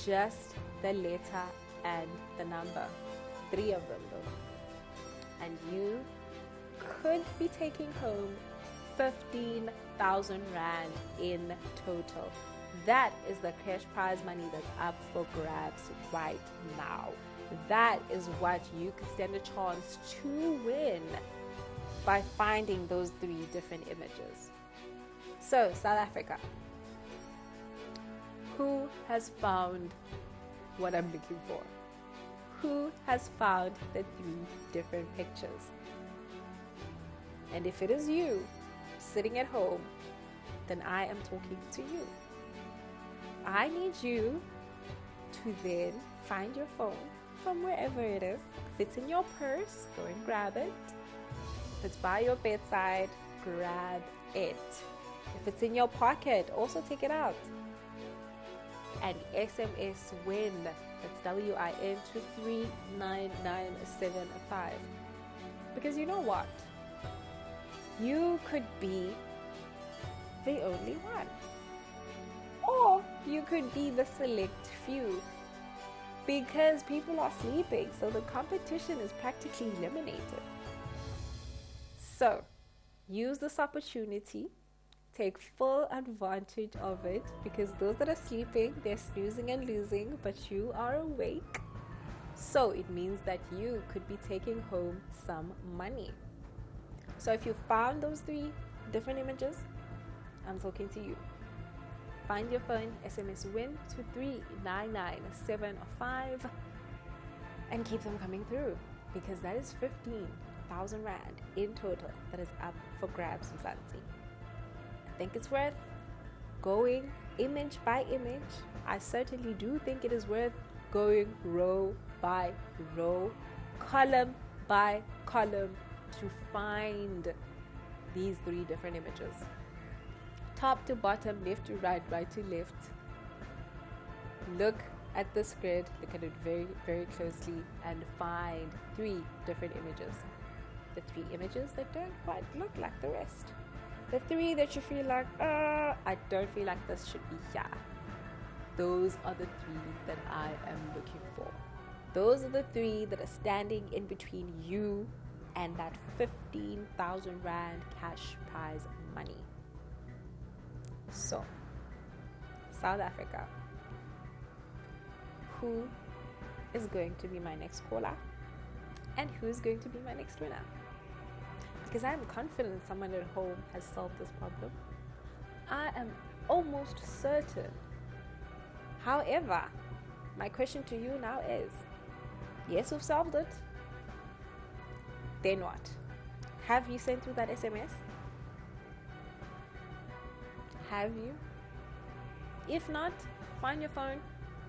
Just the letter and the number. 3 of them though. And you could be taking home 15,000 Rand in total. That is the cash prize money that's up for grabs right now. That is what you could stand a chance to win by finding those 3 different images. So, South Africa, who has found what I'm looking for? Who has found the 3 different pictures? And if it is you, sitting at home, then I am talking to you. I need you to then find your phone from wherever it is. If it's in your purse, go and grab it. If it's by your bedside, grab it. If it's in your pocket, also take it out. And SMS Win. That's WIN to 39975. Because you know what? You could be the only one. Or you could be the select few. Because people are sleeping, so the competition is practically eliminated. So, use this opportunity. Take full advantage of it, because those that are sleeping, they're snoozing and losing, but you are awake. So it means that you could be taking home some money. So if you found those 3 different images, I'm talking to you. Find your phone, SMS Win to 39975, and keep them coming through, because that is 15,000 Rand in total that is up for grabs, Mzansi. I think it's worth going image by image. I certainly do think it is worth going row by row, column by column, to find these 3 different images. Top to bottom, left to right, right to left. Look at this grid, look at it very, very closely, and find 3 different images. The 3 images that don't quite look like the rest. The 3 that you feel like, I don't feel like this should be here. Those are the 3 that I am looking for. Those are the 3 that are standing in between you and that 15,000 Rand cash prize money. So, South Africa, who is going to be my next caller? And who's going to be my next winner? Because I am confident someone at home has solved this problem. I am almost certain. However, my question to you now is, yes, you've solved it. Then what? Have you sent through that SMS? Have you? If not, find your phone,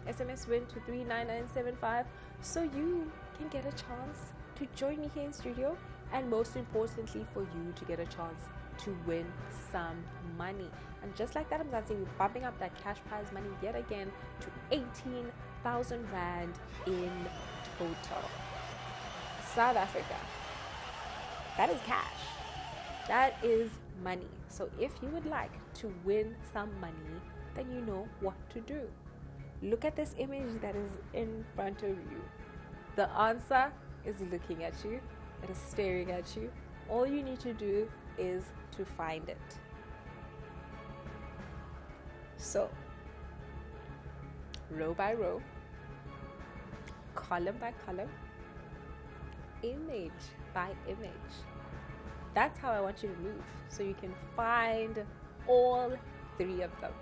SMS Win to 39975, so you can get a chance to join me here in studio, and most importantly for you to get a chance to win some money. And just like that, I'm going to say we're bumping up that cash prize money yet again to 18,000 Rand in total. South Africa, that is cash. That is money. So if you would like to win some money, then you know what to do. Look at this image that is in front of you. The answer is looking at you. It is staring at you. All you need to do is to find it. So, row by row, column by column, image by image. That's how I want you to move, so you can find all three of them.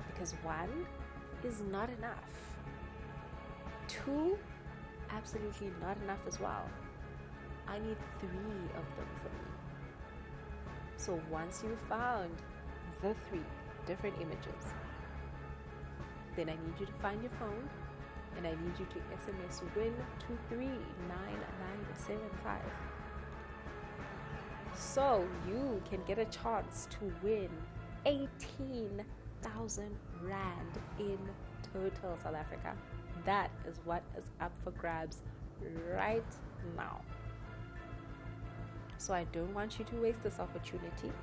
Because one is not enough. Two, absolutely not enough as well. I need three of them for me. So once you've found the three different images, then I need you to find your phone and I need you to SMS Win to 39975 so you can get a chance to win 18,000 Rand in total, South Africa. That is what is up for grabs right now. So I don't want you to waste this opportunity.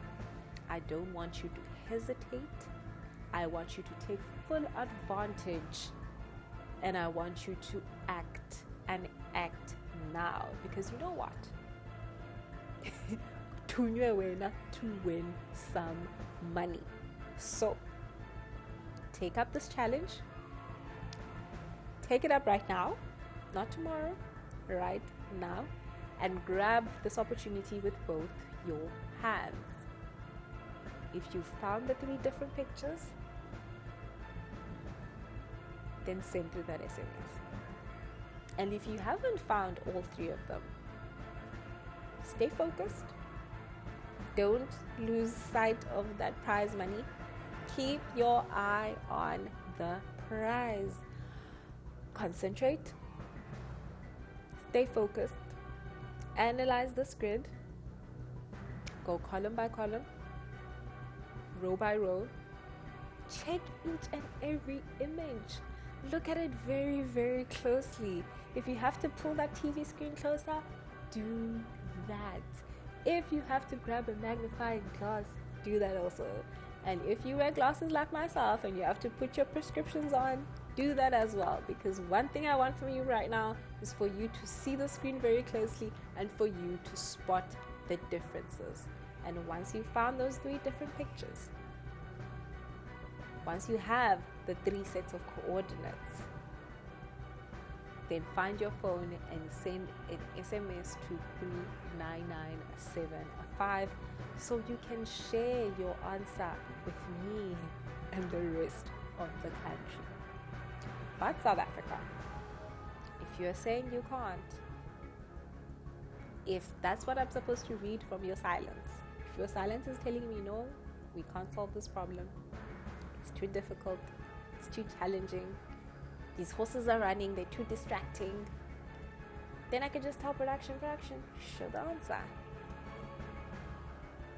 I don't want you to hesitate. I want you to take full advantage. And I want you to act and act now. Because you know what? To win some money. So take up this challenge. Take it up right now, not tomorrow, right now, and grab this opportunity with both your hands. If you found the three different pictures, then send through that SMS. And if you haven't found all three of them, stay focused. Don't lose sight of that prize money. Keep your eye on the prize. Concentrate. Stay focused. Analyze this grid. Go column by column, row by row. Check each and every image. Look at it very, very closely. If you have to pull that TV screen closer, do that. If you have to grab a magnifying glass, do that also. And if you wear glasses like myself and you have to put your prescriptions on, do that as well. Because one thing I want from you right now is for you to see the screen very closely and for you to spot the differences. And once you found those three different pictures, once you have the three sets of coordinates, then find your phone and send an SMS to 39975 so you can share your answer with me and the rest of the country. But South Africa, if you're saying you can't, if that's what I'm supposed to read from your silence, if your silence is telling me no, we can't solve this problem, it's too difficult, it's too challenging, these horses are running, they're too distracting, then I can just tell production, show the answer.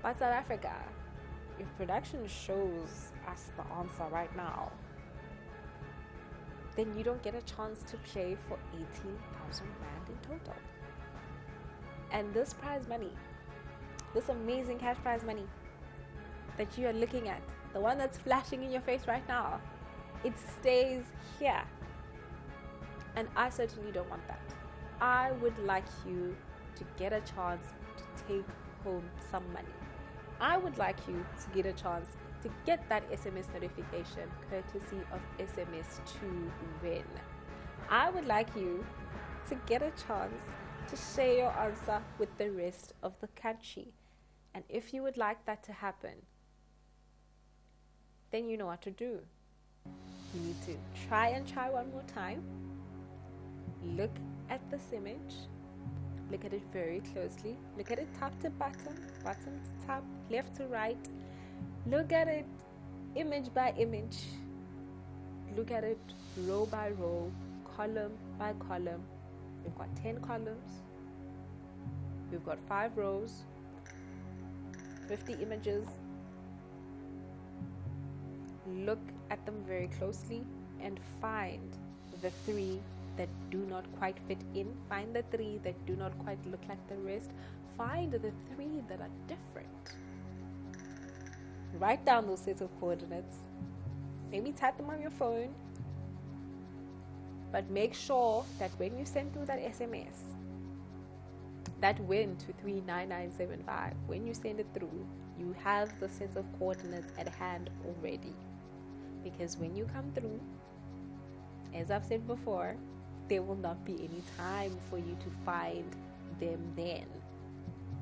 But South Africa, if production shows us the answer right now, then you don't get a chance to play for 18,000 Rand in total. And this prize money, this amazing cash prize money that you are looking at, the one that's flashing in your face right now, it stays here. And I certainly don't want that. I would like you to get a chance to take home some money. I would like you to get a chance to get that SMS notification courtesy of SMS to Win. I would like you to get a chance to share your answer with the rest of the country. And if you would like that to happen, then you know what to do. You need to try one more time. Look at this image. Look at it very closely. Look at it top to bottom, bottom to top, left to right. Look at it image by image. Look at it row by row, column by column. We've got 10 columns. We've got 5 rows, 50 images. Look at them very closely and find the 3 that do not quite fit in. Find the 3 that do not quite look like the rest. Find the 3 that are different. Write down those sets of coordinates. Maybe type them on your phone. But make sure that when you send through that SMS, that win to 39975, when you send it through, you have the set of coordinates at hand already. Because when you come through, as I've said before, there will not be any time for you to find them then.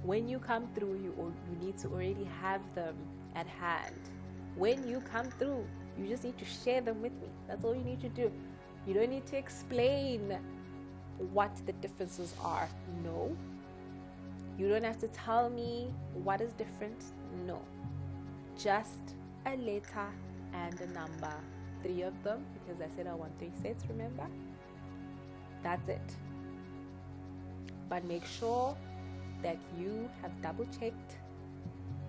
When you come through, you need to already have them at hand. When you come through, you just need to share them with me. That's all you need to do. You don't need to explain what the differences are. No. You don't have to tell me what is different. No. Just a letter and a number. 3 of them, because I said I want 3 sets, remember? That's it. But make sure that you have double checked.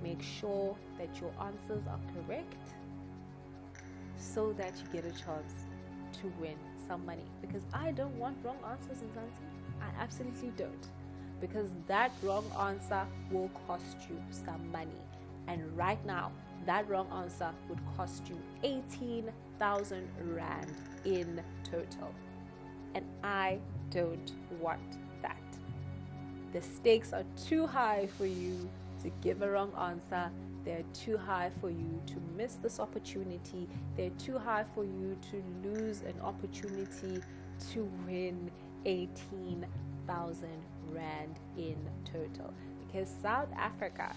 Make sure that your answers are correct so that you get a chance to win some money. Because I don't want wrong answers in Zanzi. I absolutely don't. Because that wrong answer will cost you some money. And right now, that wrong answer would cost you 18,000 Rand in total. And I don't want that. The stakes are too high for you to give a wrong answer. They're too high for you to miss this opportunity. They're too high for you to lose an opportunity to win 18,000 Rand in total. Because South Africa,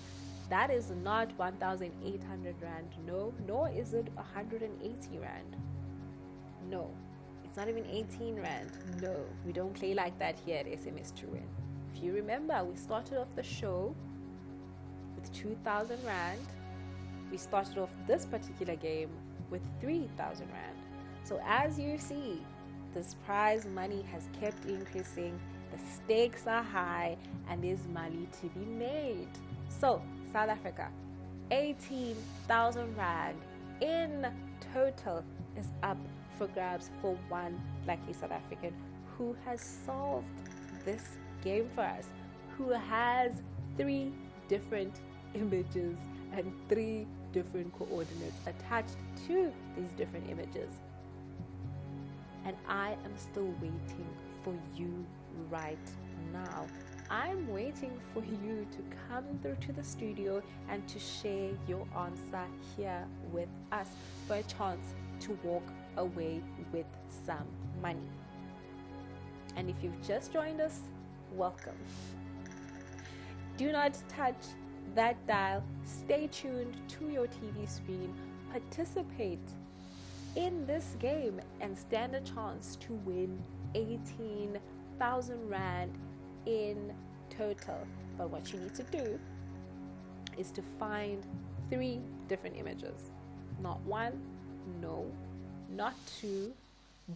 that is not 1,800 Rand. No, nor is it 180 Rand. No, it's not even 18 Rand. No, we don't play like that here at SMS Win. If you remember, we started off the show with 2,000 Rand. We started off this particular game with 3,000 Rand. So as you see, this prize money has kept increasing. The stakes are high and there's money to be made. So South Africa, 18,000 Rand in total is up for grabs for one lucky South African who has solved this game for us, who has 3 different images and 3 different coordinates attached to these different images. And I am still waiting for you right now. I'm waiting for you to come through to the studio and to share your answer here with us for a chance to walk away with some money. And if you've just joined us, welcome. Do not touch that dial. Stay tuned to your TV screen. Participate in this game and stand a chance to win 18,000 Rand in total. But what you need to do is to find 3 different images. Not 1, no, not 2,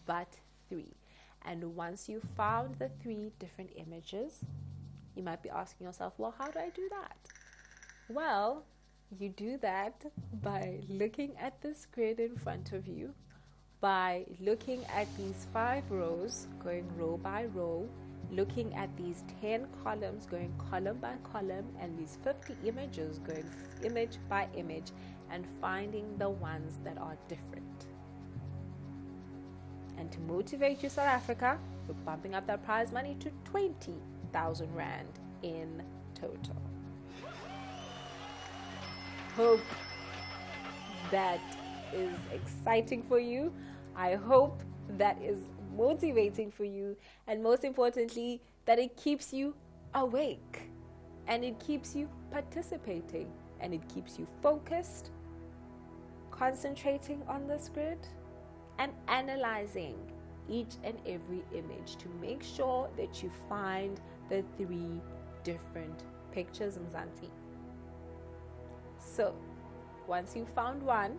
but 3. And once you found the 3 different images, you might be asking yourself, well, how do I do that? Well, you do that by looking at this grid in front of you, by looking at these 5 rows, going row by row, looking at these 10 columns, going column by column, and these 50 images, going image by image, and finding the ones that are different. And to motivate you, South Africa, we're bumping up that prize money to 20,000 Rand in total. Hope that is exciting for you. I hope that is motivating for you, and most importantly, that it keeps you awake and it keeps you participating and it keeps you focused, concentrating on this grid and analyzing each and every image to make sure that you find the 3 different pictures, Mzansi. So once you found one,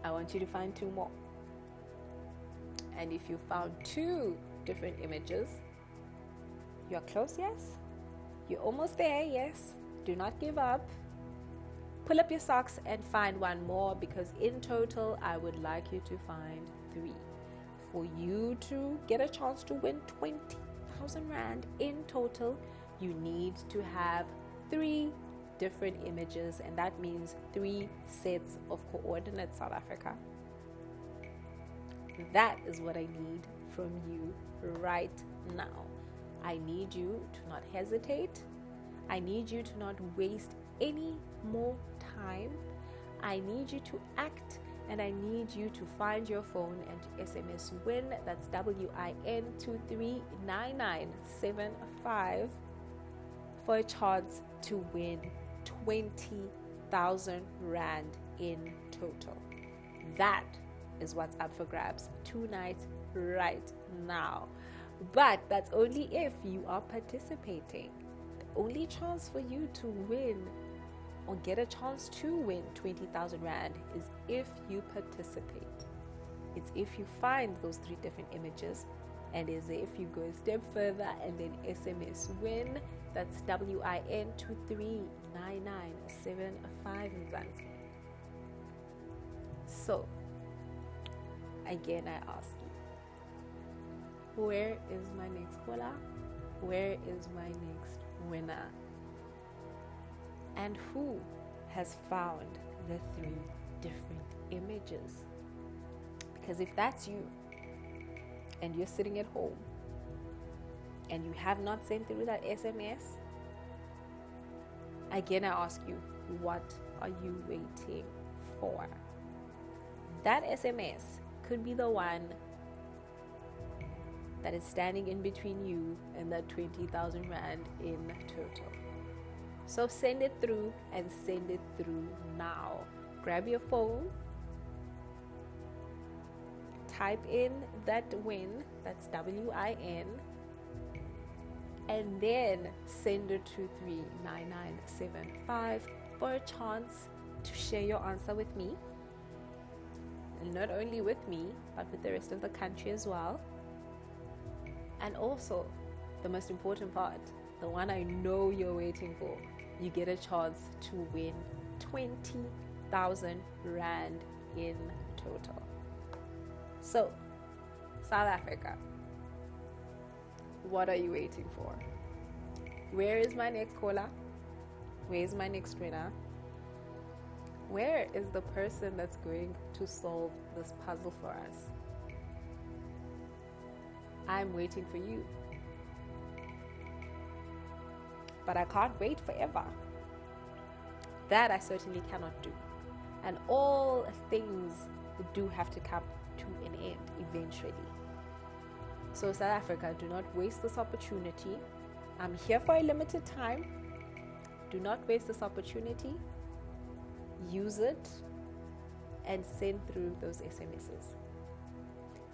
I want you to find 2 more. And if you found 2 different images, you're close, yes? You're almost there, yes? Do not give up. Pull up your socks and find 1 more, because in total, I would like you to find 3. For you to get a chance to win 20,000 Rand in total, you need to have 3 different images, and that means 3 sets of coordinates, South Africa. That is what I need from you right now. I need you to not hesitate. I need you to not waste any more time. I need you to act, and I need you to find your phone and SMS WIN, that's WIN 239975, for a chance to win 20,000 Rand in total. That is what's up for grabs tonight, right now. But that's only if you are participating. The only chance for you to win or get a chance to win 20,000 Rand is if you participate. It's if you find those 3 different images, and is if you go a step further and then SMS WIN, that's WIN 239975. So, again, I ask you, where is my next caller? Where is my next winner? And who has found the 3 different images? Because if that's you, and you're sitting at home, and you have not sent through that SMS, again I ask you, what are you waiting for? That SMS could be the one that is standing in between you and that 20,000 Rand in total. So send it through, and send it through now. Grab your phone, type in that WIN, that's WIN, and then send it to 39975 for a chance to share your answer with me. And not only with me, but with the rest of the country as well. And also, the most important part, the one I know you're waiting for, you get a chance to win 20,000 Rand in total. So, South Africa, what are you waiting for? Where is my next caller? Where is my next winner? Where is the person that's going to solve this puzzle for us? I'm waiting for you. But I can't wait forever. That I certainly cannot do. And all things do have to come to an end eventually. So South Africa, do not waste this opportunity. I'm here for a limited time. Do not waste this opportunity. Use it and send through those SMSs.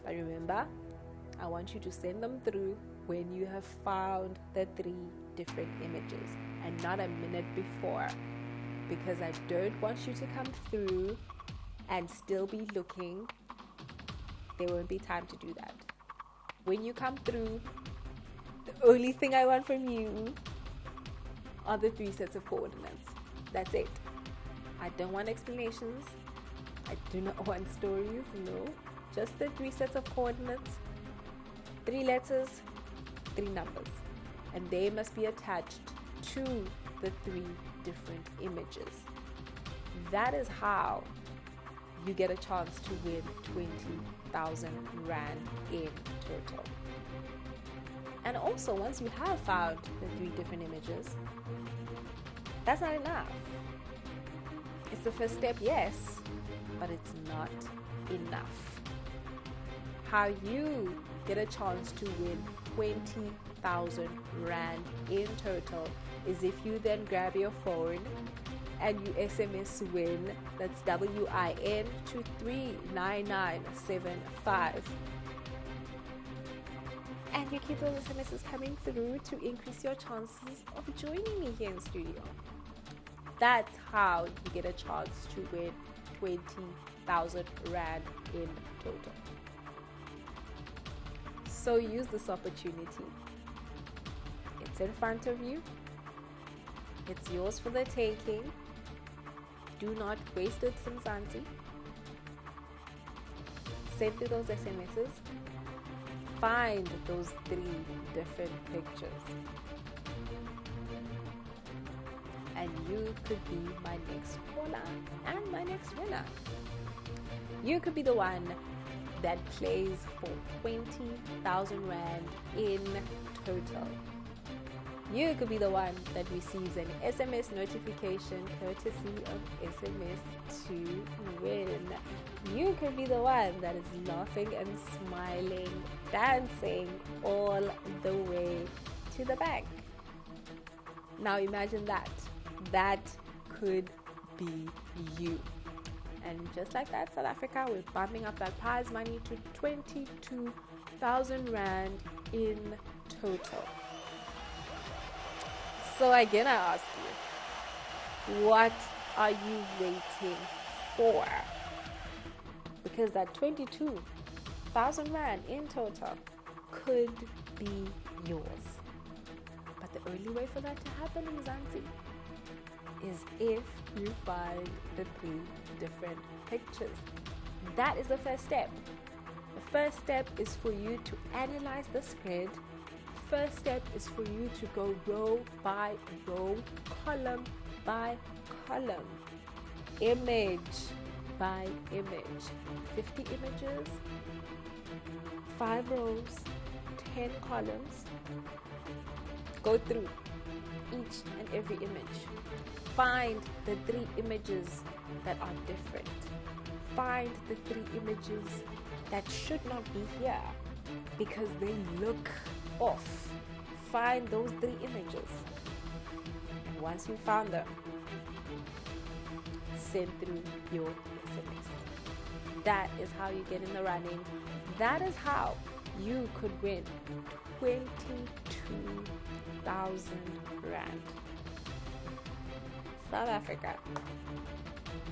But remember, I want you to send them through when you have found the 3 different images and not a minute before, because I don't want you to come through and still be looking. There won't be time to do that. When you come through, the only thing I want from you are the 3 sets of coordinates. That's it. I don't want explanations. I do not want stories. No. Just the 3 sets of coordinates, 3 letters, 3 numbers. And they must be attached to the 3 different images. That is how you get a chance to win 20,000 Rand in total. And also, once you have found the 3 different images, that's not enough. It's the first step, yes, but it's not enough. How you get a chance to win 20,000 Rand in total is if you then grab your phone and you SMS WIN, that's WIN to 39975. And you keep those SMSs coming through to increase your chances of joining me here in studio. That's how you get a chance to win 20,000 Rand in total. So use this opportunity. It's in front of you. It's yours for the taking. Do not waste it, Mzansi. Send through those SMSs. Find those 3 different pictures. And you could be my next caller and my next winner. You could be the one that plays for 20,000 Rand in total. You could be the one that receives an SMS notification courtesy of SMS to win. You could be the one that is laughing and smiling, dancing all the way to the bank. Now imagine that. That could be you. And just like that, South Africa, we're bumping up that prize money to 22,000 Rand in total. So again, I ask you, what are you waiting for? Because that 22,000 Rand in total could be yours. But the only way for that to happen in Mzansi is if you find the 3 different pictures. That is the first step. The first step is for you to analyze the spread. First step is for you to go row by row, column by column, image by image. 50 images, 5 rows, 10 columns. Go through each and every image. Find the 3 images that are different. Find the 3 images that should not be here because they look off. Find those 3 images. And once you found them, send through your SMS. That is how you get in the running. That is how you could win 22,000 Rand. South Africa,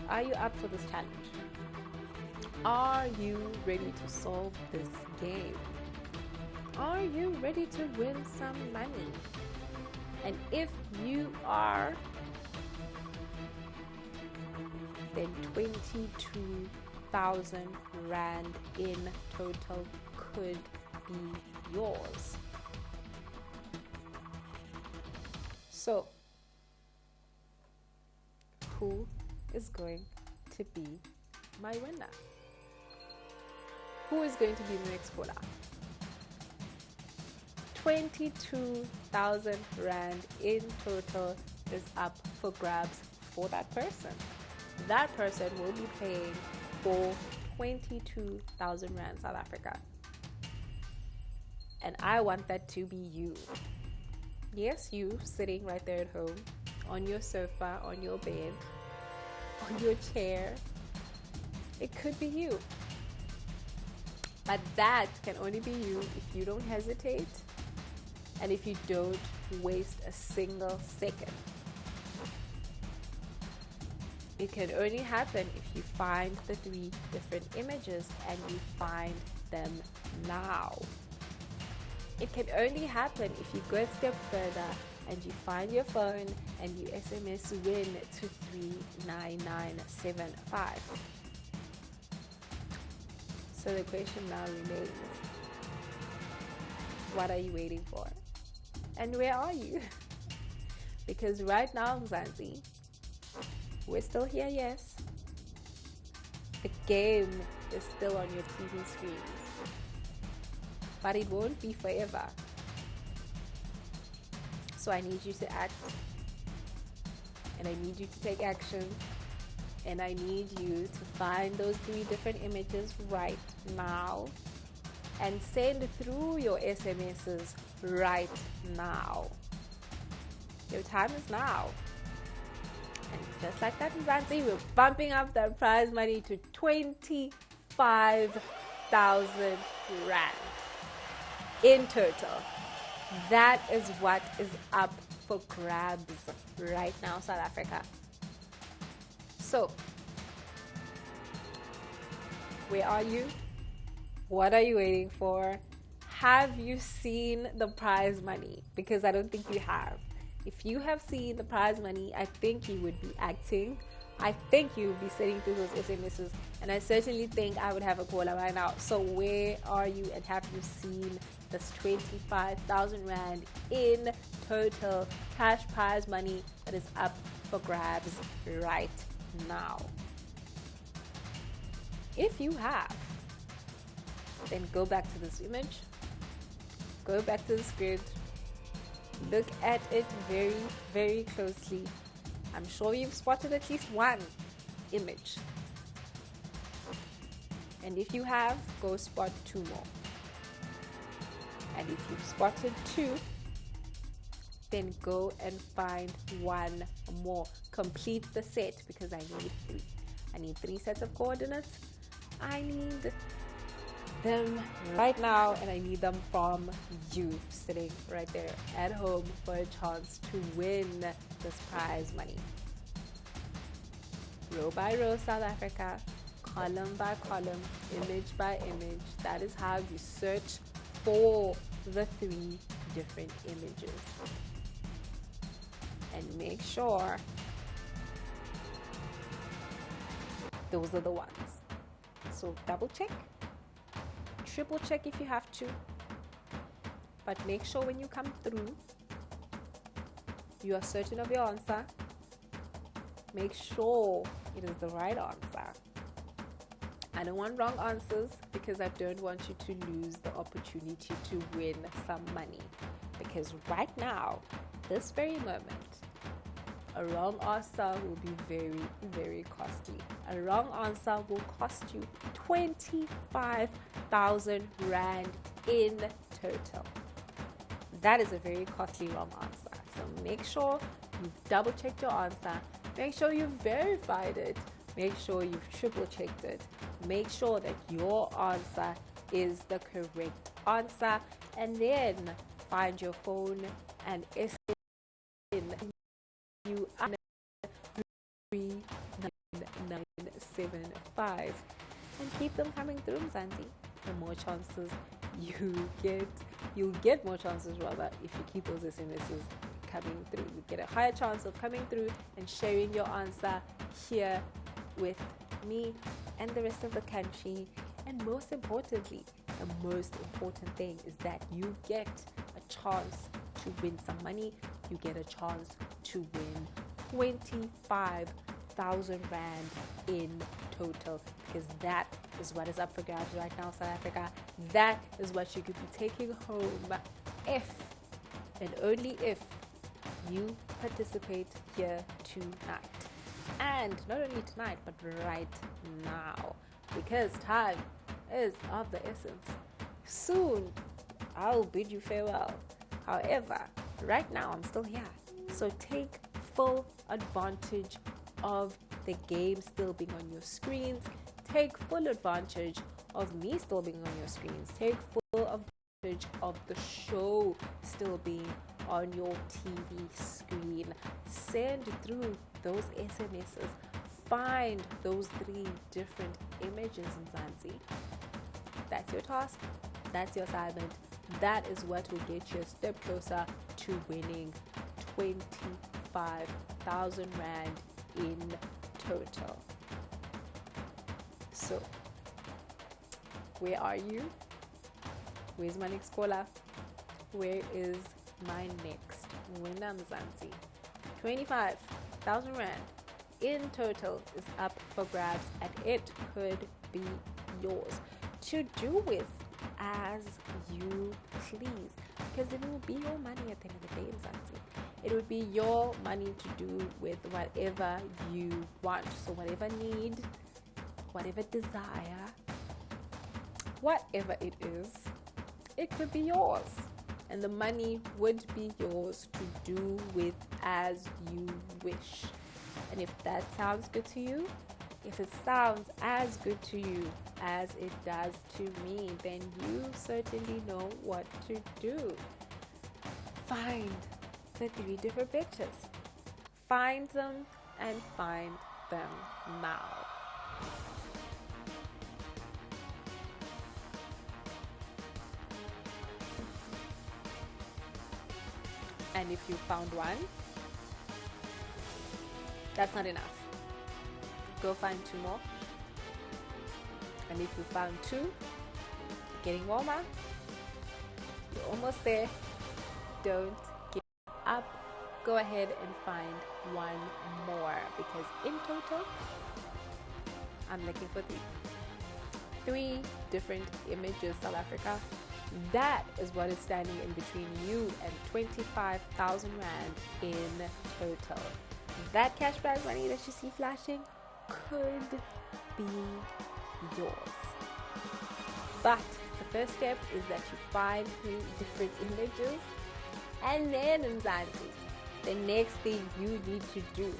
are you up for this challenge? Are you ready to solve this game? Are you ready to win some money? And if you are, then 22,000 Rand in total could be yours. So, who is going to be my winner? Who is going to be the next caller? 22,000 Rand in total is up for grabs for that person. That person will be paying for 22,000 Rand, South Africa. And I want that to be you. Yes, you sitting right there at home, on your sofa, on your bed, on your chair. It could be you. But that can only be you if you don't hesitate and if you don't waste a single second. It can only happen if you find the 3 different images and you find them now. It can only happen if you go a step further and you find your phone and you SMS WIN to 39975. So the question now remains, what are you waiting for? And where are you? Because right now, Mzansi, we're still here, yes. The game is still on your TV screens. But it won't be forever. So I need you to act. And I need you to take action. And I need you to find those 3 different images right now. And send through your SMSs right now. Your time is now. And just like that, Mzansi, we're bumping up the prize money to 25,000 Rand in total. That is what is up for grabs right now, South Africa. So, where are you? What are you waiting for? Have you seen the prize money? Because I don't think you have. If you have seen the prize money, I think you would be acting. I think you would be sending through those SMSs. And I certainly think I would have a caller right now. So where are you and have you seen this 25,000 Rand in total cash prize money that is up for grabs right now? If you have, then go back to this image, go back to the script, Look at it very, very closely. I'm sure you've spotted at least one image. And if you have, go spot 2 more. And if you've spotted 2, then go and find 1 more. Complete the set because I need 3. I need 3 sets of coordinates. I need them right now, and I need them from you sitting right there at home for a chance to win this prize money. Row by row, South Africa, column by column, image by image. That is how you search for the 3 different images. And make sure those are the ones. So double check, triple check if you have to, but make sure when you come through, you are certain of your answer. Make sure it is the right answer. I don't want wrong answers because I don't want you to lose the opportunity to win some money. Because right now, this very moment, a wrong answer will be very, very costly. A wrong answer will cost you 25,000 Rand in total. That is a very costly wrong answer. So make sure you've double checked your answer. Make sure you've verified it. Make sure you've triple checked it. Make sure that your answer is the correct answer. And then find your phone and SMS you 39975 and keep them coming through, Mzansi. The more chances you'll get more chances rather if you keep those SMSs coming through. You get a higher chance of coming through and sharing your answer here with me and the rest of the country. And most importantly, the most important thing is that you get a chance to win some money. You get a chance to win 25,000 Rand in total, because that is what is up for grabs right now, South Africa. That is what you could be taking home if and only if you participate here tonight. And not only tonight, but right now, because time is of the essence. Soon, I'll bid you farewell. However, right now, I'm still here. So take full advantage of the game still being on your screens. Take full advantage of me still being on your screens. Take full advantage of the show still being on your TV screen. Send through those SMSs. Find those 3 different images in Zanzi. That's your task. That's your assignment. That is what will get you a step closer to winning 25,000 Rand in total. So, where are you? Where's my next caller? Where is my next winner, Mzansi? 25,000 Rand in total is up for grabs, and it could be yours to do with as you please, because it will be your money at the end of the day, Mzansi. It would be your money to do with whatever you want. So whatever need, whatever desire, whatever it is, it could be yours. And the money would be yours to do with as you wish. And if that sounds good to you, if it sounds as good to you as it does to me, then you certainly know what to do. Find the 3 different pictures. Find them and find them now. And if you found one, that's not enough. Go find 2 more. And if you found 2, getting warmer, you're almost there. Don't give up. Go ahead and find 1 more, because in total, I'm looking for 3 different images, South Africa. That is what is standing in between you and 25,000 Rand in total. That cash prize money that you see flashing could be yours. But the first step is that you find 3 different images, and then Mzansi, the next thing you need to do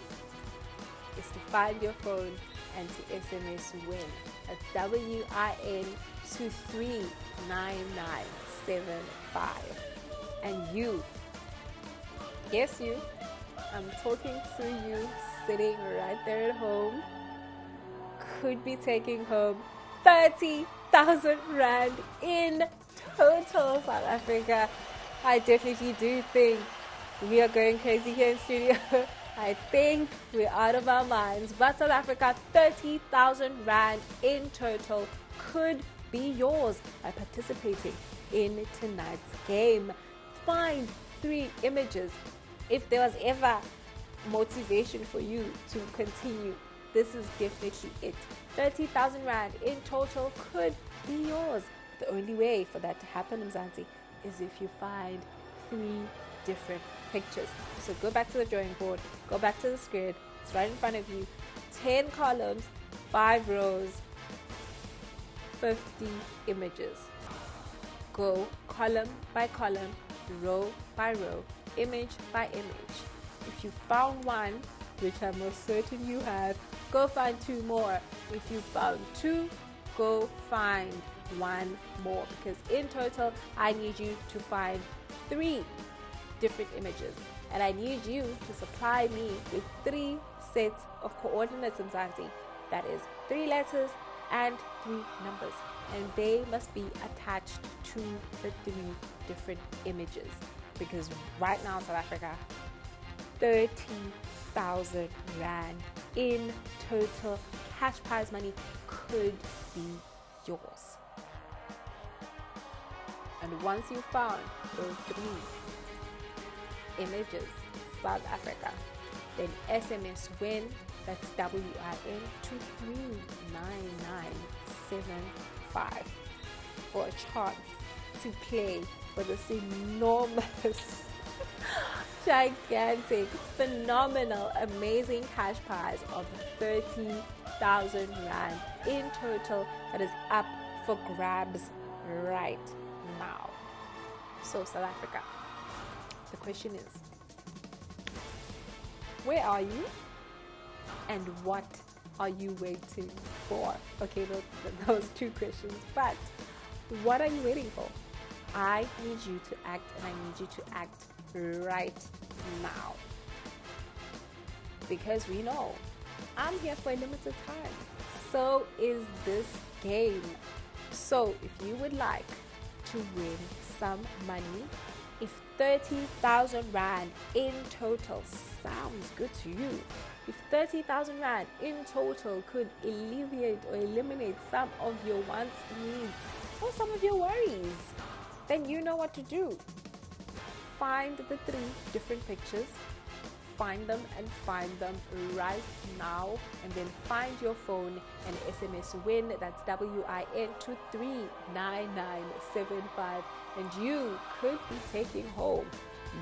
is to find your phone and to SMS Win. That's WIN to 39975. And you, yes you, I'm talking to you sitting right there at home, could be taking home 30,000 Rand in total, South Africa. I definitely do think we are going crazy here in studio. I think we're out of our minds. But South Africa, 30,000 Rand in total could be yours by participating in tonight's game. Find 3 images. If there was ever motivation for you to continue, this is definitely it. 30,000 Rand in total could be yours. The only way for that to happen, Mzansi, is if you find 3 different pictures. So go back to the drawing board, go back to the screen, it's right in front of you. 10 columns, 5 rows, 50 images. Go column by column, row by row, image by image. If you found one, which I'm most certain you have, go find 2 more. If you found 2, go find 1 more, because in total I need you to find 3 different images, and I need you to supply me with 3 sets of coordinates, Mzansi. That is 3 letters and 3 numbers, and they must be attached to the 3 different images, because right now, South Africa, 30,000 Rand in total cash prize money could be yours. And once you found those 3 images, South Africa, then SMS Win, that's WIN to 39975 for a chance to play for this enormous, gigantic, phenomenal, amazing cash prize of 30,000 Rand in total that is up for grabs right now. So South Africa, the question is, where are you and what are you waiting for? Okay, those 2 questions, but what are you waiting for? I need you to act, and I need you to act right now, because we know I'm here for a limited time. So is this game. So if you would like to win some money, if 30,000 Rand in total sounds good to you, if 30,000 Rand in total could alleviate or eliminate some of your wants, needs, or some of your worries, then you know what to do. Find the 3 different pictures, find them and find them right now, and then find your phone and SMS Win, that's WIN to 39975, and you could be taking home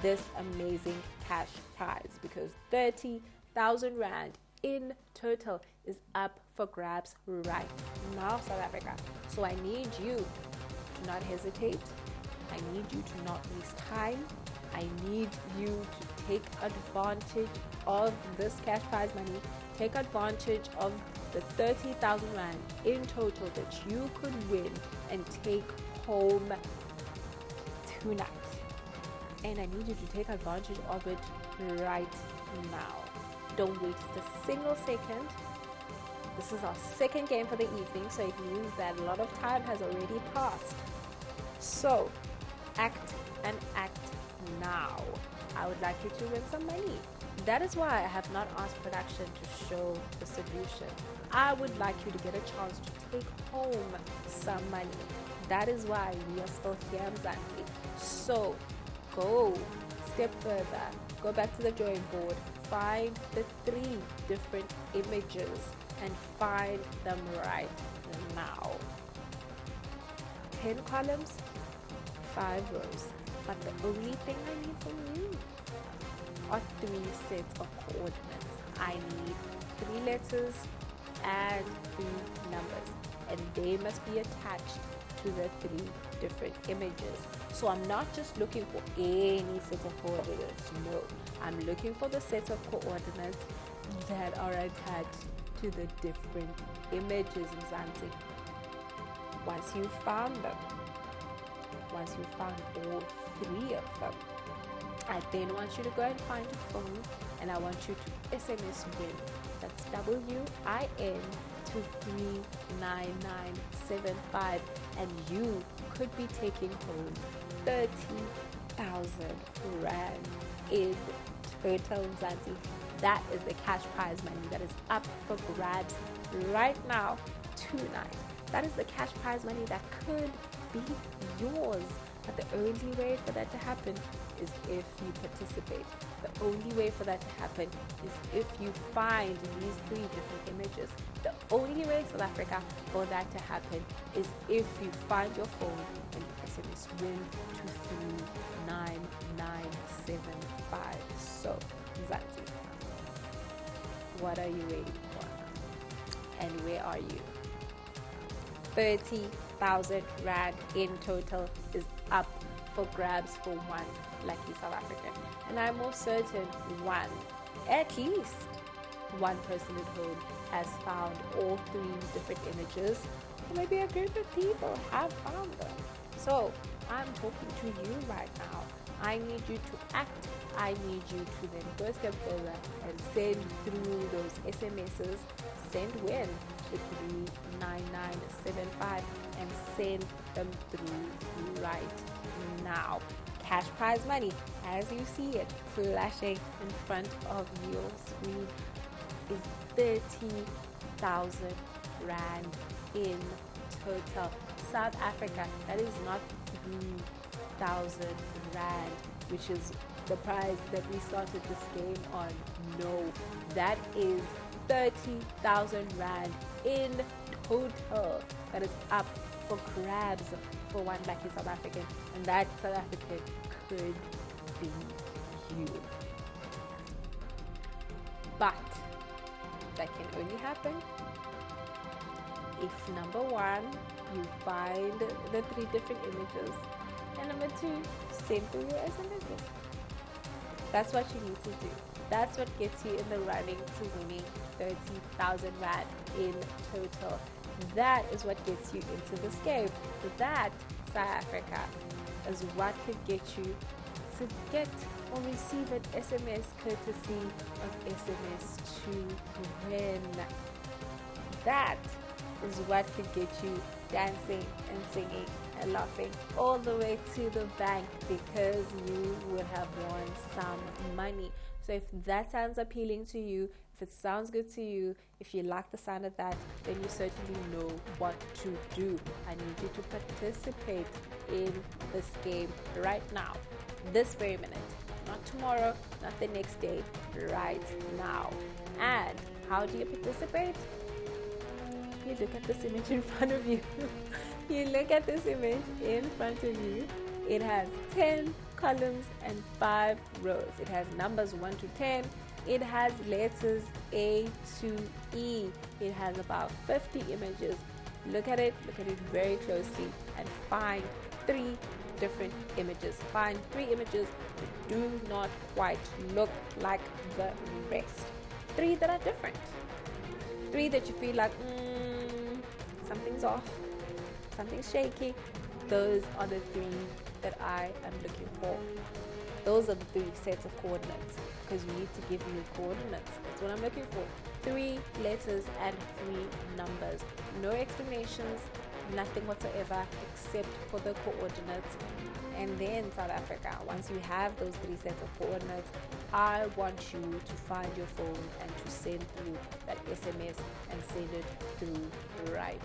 this amazing cash prize, because 30,000 Rand in total is up for grabs right now, South Africa. So I need you to not hesitate. I need you to not waste time. I need you to take advantage of this cash prize money. Take advantage of the 30,000 Rand in total that you could win and take home tonight. And I need you to take advantage of it right now. Don't waste a single second. This is our 2nd game for the evening, so it means that a lot of time has already passed. So act and act now. I would like you to win some money. That is why I have not asked production to show the solution. I would like you to get a chance to take home some money. That is why we are still here, Mzansi. So go step further, go back to the drawing board, find the 3 different images and find them right now. 10 columns, 5 rows, but the only thing I need from you are 3 sets of coordinates. I need 3 letters and 3 numbers, and they must be attached to the 3 different images. So I'm not just looking for any set of coordinates, no. I'm looking for the sets of coordinates that are attached to the different images in Zanzi. Once you've found them, once you've found all 3 of them, I then want you to go and find your phone, and I want you to SMS Win. That's WIN to 39975, and you could be taking home 30,000 Rand in total Zanzi. That is the cash prize money that is up for grabs right now, tonight. That is the cash prize money that could be yours. But the only way for that to happen is if you participate. The only way for that to happen is if you find these 3 different images. The only way, South Africa, for that to happen is if you find your phone and you SMS Win to 39975. So, Zanzi, what are you waiting for? And where are you? 30,000 Rand in total is up for grabs for one lucky South African. And I'm most certain at least one person at home has found all 3 different images. Or maybe a group of people have found them. So I'm talking to you right now. I need you to act. I need you to then go a step further and send through those SMSs. Send Win to 39975 and send them through right now. Cash prize money, as you see it flashing in front of your screen, is 30,000 Rand in total. South Africa, that is not 3,000 Rand, which is the prize that we started this game on. No, that is 30,000 Rand in total that is up for grabs for one lucky South African, and that South African could be you. But that can only happen if number 1, you find the 3 different images, and number 2, send through your SMSs. That's what you need to do. That's what gets you in the running to winning 30,000 Rand in total. That is what gets you into this game. That, South Africa, is what could get you to get or receive an SMS courtesy of SMS to Win. That is what could get you dancing and singing and laughing all the way to the bank, because you would have won some money. So if that sounds appealing to you, if it sounds good to you, if you like the sound of that, then you certainly know what to do. I need you to participate in this game right now, this very minute, not tomorrow, not the next day, right now. And how do you participate? You look at this image in front of you. You look at this image in front of you. It has 10 columns and 5 rows. It has numbers 1 to 10. It has letters A to E. It has about 50 images. Look at it very closely, and find 3 different images. Find 3 images that do not quite look like the rest. 3 that are different. 3 that you feel like, something's off, something's shaky. Those are the 3 that I am looking for. Those are the 3 sets of coordinates, because we need to give you coordinates. That's what I'm looking for. 3 letters and 3 numbers. No explanations, nothing whatsoever except for the coordinates. And then South Africa, once you have those 3 sets of coordinates, I want you to find your phone and to send through that SMS and send it through right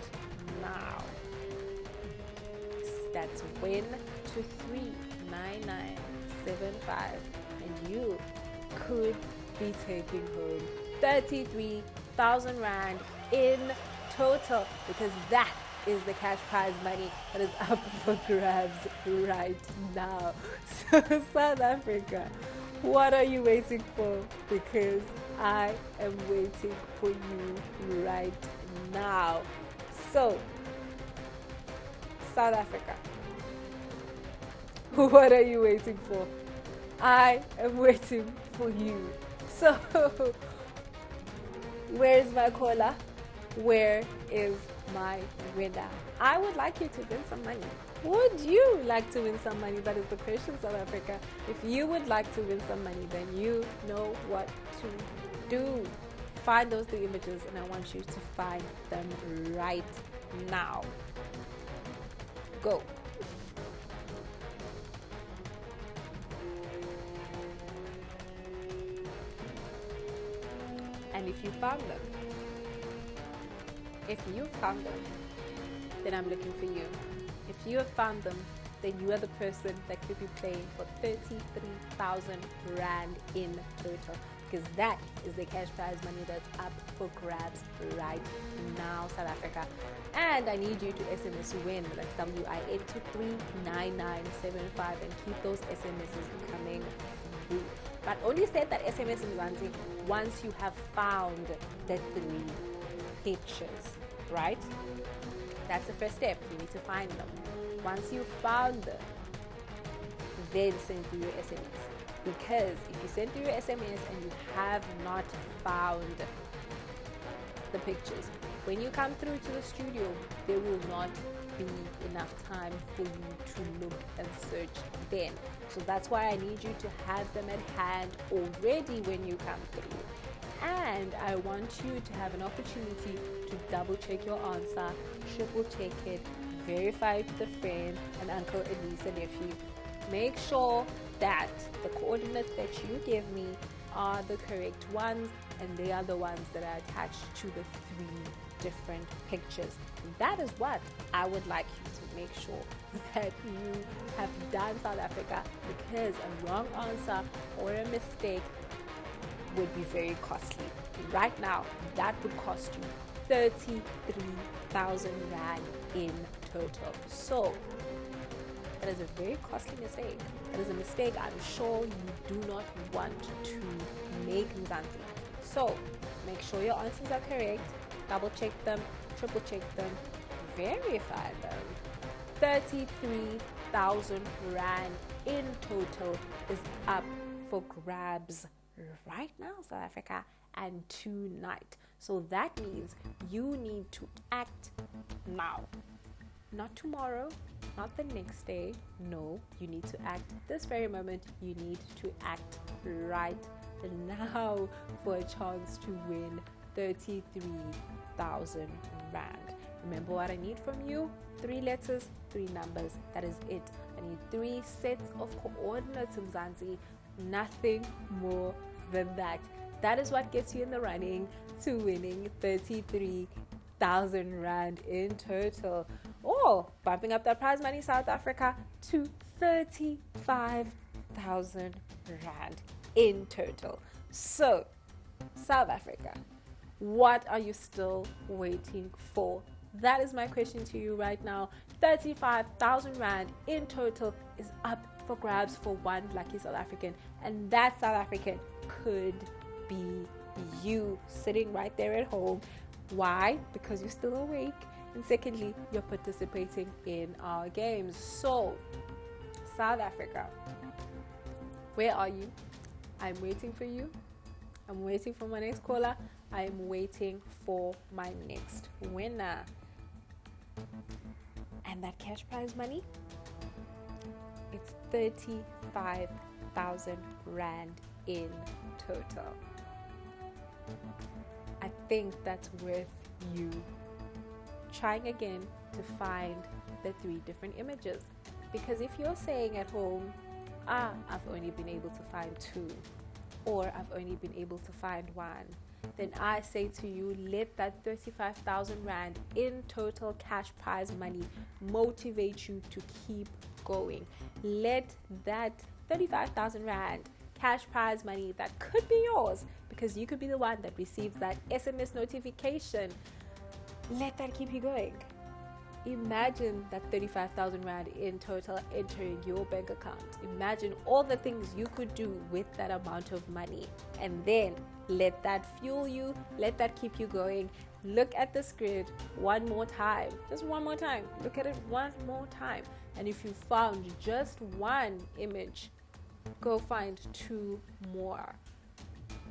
now. That's Win to 39975, and you could be taking home 33,000 Rand in total, because that is the cash prize money that is up for grabs right now. So, South Africa, what are you waiting for? Because I am waiting for you right now. So, South Africa, what are you waiting for? I am waiting for you. So, where is my caller? Where is my winner? I would like you to win some money. Would you like to win some money? That is the question, South Africa. If you would like to win some money, then you know what to do. Find those 3 images, and I want you to find them right now. Go. And if you found them, then I'm looking for you. If you have found them, then you are the person that could be playing for 33,000 Rand in total, because that is the cash prize money that's up for grabs right now, South Africa. And I need you to SMS WIN, that's WIN, to 39975, and keep those SMSs coming through. But only send that SMS in Zanzi once you have found the 3 pictures, right? That's the first step. You need to find them. Once you've found them, then send through your SMS. Because if you send through your SMS and you have not found the pictures, when you come through to the studio, there will not be enough time for you to look and search then. So that's why I need you to have them at hand already when you come through. And I want you to have an opportunity to double check your answer, triple check it, verify it with a friend, an uncle, a niece, a nephew. Make sure that the coordinates that you give me are the correct ones, and they are the ones that are attached to the 3 different pictures. That is what I would like you to make sure that you have done, South Africa, because a wrong answer or a mistake would be very costly. Right now, that would cost you 33,000 Rand in total. So, that is a very costly mistake. That is a mistake I'm sure you do not want to make, Mzansi. So, make sure your answers are correct, double check them, triple check them, verify them. 33,000 Rand in total is up for grabs right now, South Africa, and tonight. So that means you need to act now, not tomorrow, not the next day. No, you need to act this very moment. You need to act right now for a chance to win 33,000 Rand. Remember what I need from you? 3 letters, 3 numbers. That is it. I need 3 sets of coordinates, Mzansi. Nothing more than that. That is what gets you in the running to winning 33,000 Rand in total, or bumping up that prize money, South Africa, to 35,000 Rand in total. So, South Africa, what are you still waiting for? That is my question to you right now. 35,000 Rand in total is up for grabs for one lucky South African, and that South African could be you, sitting right there at home. Why? Because you're still awake, and secondly, you're participating in our games. So, South Africa, where are you? I'm waiting for you. I'm waiting for my next caller. I am waiting for my next winner. And that cash prize money, it's 35,000 Rand in total. I think that's worth you trying again to find the 3 different images. Because if you're saying at home, I've only been able to find 2, or I've only been able to find 1, then I say to you, let that 35,000 Rand in total cash prize money motivate you to keep going. Let that 35,000 Rand cash prize money that could be yours, because you could be the one that receives that SMS notification, let that keep you going. Imagine that 35,000 Rand in total entering your bank account. Imagine all the things you could do with that amount of money, and then let that fuel you, let that keep you going. Look at the grid one more time, just one more time. Look at it one more time. And if you found just one image, go find two more.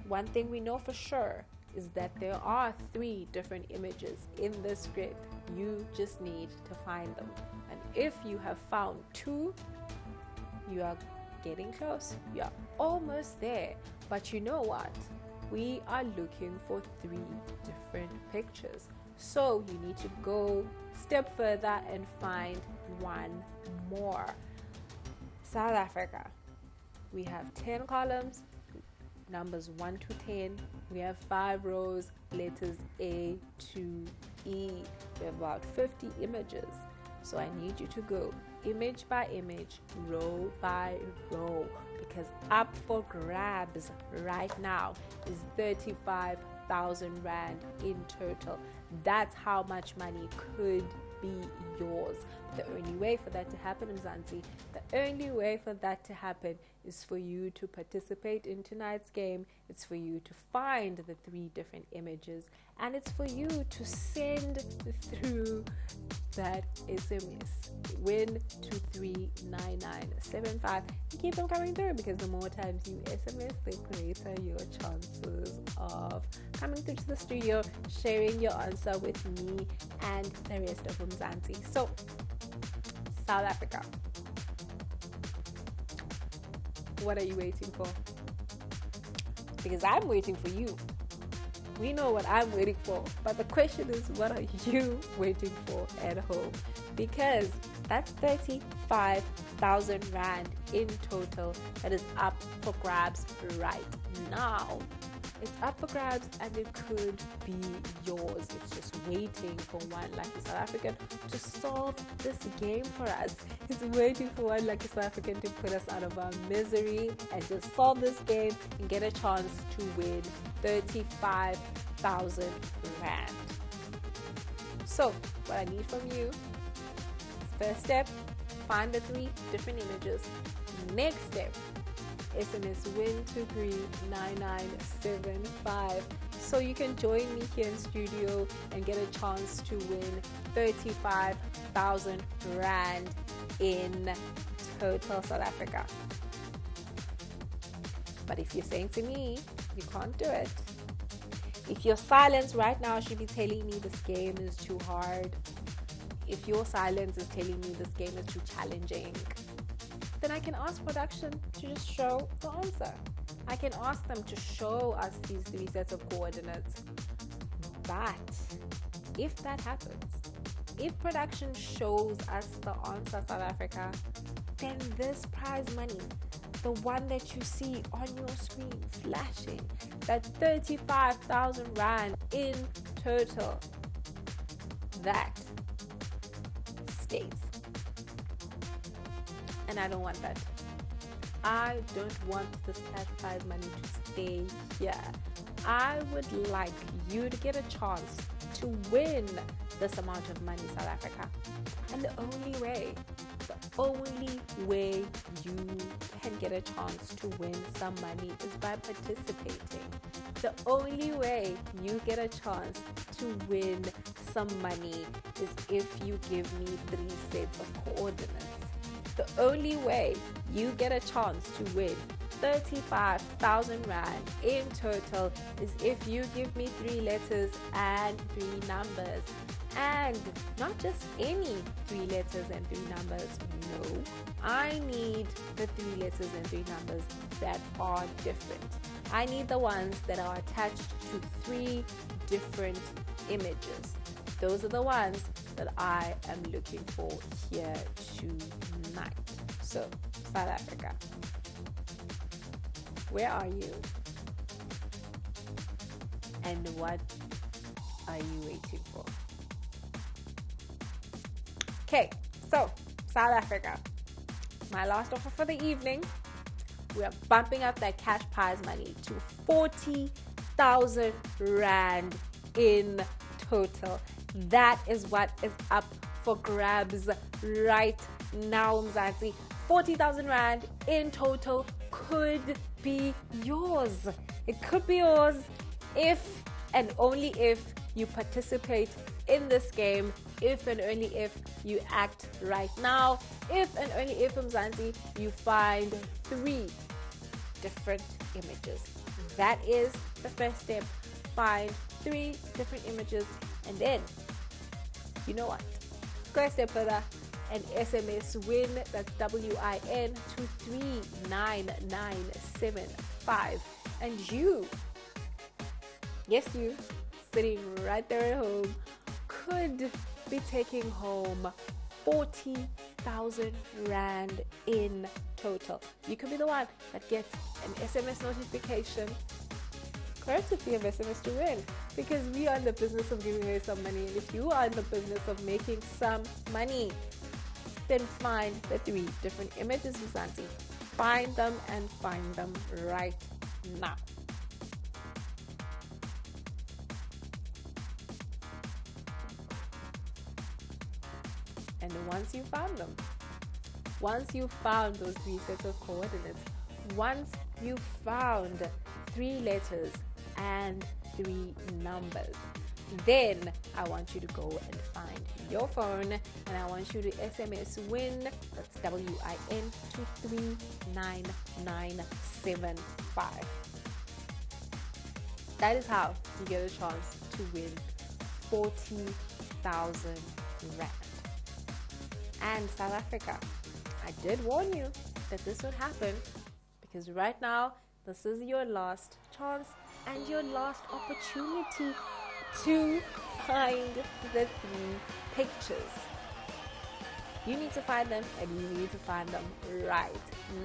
One thing we know for sure is that there are 3 different images in this grid. You just need to find them. And if you have found 2, you are getting close. You are almost there. But you know what? We are looking for 3 different pictures. So you need to go step further and find one more. South Africa. We have 10 columns, numbers 1 to 10. We have 5 rows, letters A to E. We have about 50 images. So I need you to go image by image, row by row, because up for grabs right now is 35,000 Rand in total. That's how much money could be yours. The only way for that to happen, Mzansi, the only way for that to happen is for you to participate in tonight's game. It's for you to find the 3 different images, and it's for you to send through that SMS Win to 39975 and keep them coming through, because the more times you SMS, the greater your chances of coming through to the studio, sharing your answer with me and the rest of Mzansi. So South Africa, what are you waiting for? Because I'm waiting for you. We know what I'm waiting for, but the question is, what are you waiting for at home? Because that's 35,000 Rand in total that is up for grabs right now. It's up for grabs and it could be yours. It's just waiting for one lucky South African to solve this game for us. It's waiting for one lucky South African to put us out of our misery and just solve this game and get a chance to win 35,000 Rand. So, what I need from you, first step, find the 3 different images. Next step, SMS Win to 39975 so you can join me here in studio and get a chance to win 35,000 Rand in total South Africa. But if you're saying to me you can't do it, if your silence right now should be telling me this game is too hard, if your silence is telling me this game is too challenging, then I can ask production to just show the answer. I can ask them to show us these 3 sets of coordinates. But if that happens, if production shows us the answer, South Africa, then this prize money, the one that you see on your screen flashing, that 35,000 Rand in total, that stays. And I don't want that. I don't want this cash prize money to stay here. I would like you to get a chance to win this amount of money, South Africa. And the only way you can get a chance to win some money is by participating. The only way you get a chance to win some money is if you give me 3 sets of coordinates. The only way you get a chance to win 35,000 Rand in total is if you give me 3 letters and 3 numbers. And not just any 3 letters and 3 numbers. No, I need the 3 letters and 3 numbers that are different. I need the ones that are attached to 3 different images. Those are the ones that I am looking for here tonight. So, South Africa, where are you? And what are you waiting for? Okay, so South Africa, my last offer for the evening. We are bumping up that cash prize money to 40,000 Rand in total. That is what is up for grabs right now, Mzansi. 40,000 Rand in total could be yours. It could be yours if and only if you participate in this game, if and only if you act right now, if and only if, Mzansi, you find 3 different images. That is the first step. Find 3 different images, and then, you know what? Go a step further and SMS WIN, that's WIN, to 39975. And you, yes, you, sitting right there at home, could be taking home 40,000 Rand in total. You could be the one that gets an SMS notification courtesy of SMS to Win, because we are in the business of giving away some money. And if you are in the business of making some money, then find the 3 different images, Mzansi. Find them and find them right now. And once you found them, once you found those 3 sets of coordinates, once you found 3 letters and 3 numbers, then I want you to go and find your phone, and I want you to SMS WIN, that's WIN, to 39975. That is how you get a chance to win 40,000 Rand. And South Africa, I did warn you that this would happen, because right now this is your last chance and your last opportunity to find the 3 pictures. You need to find them, and you need to find them right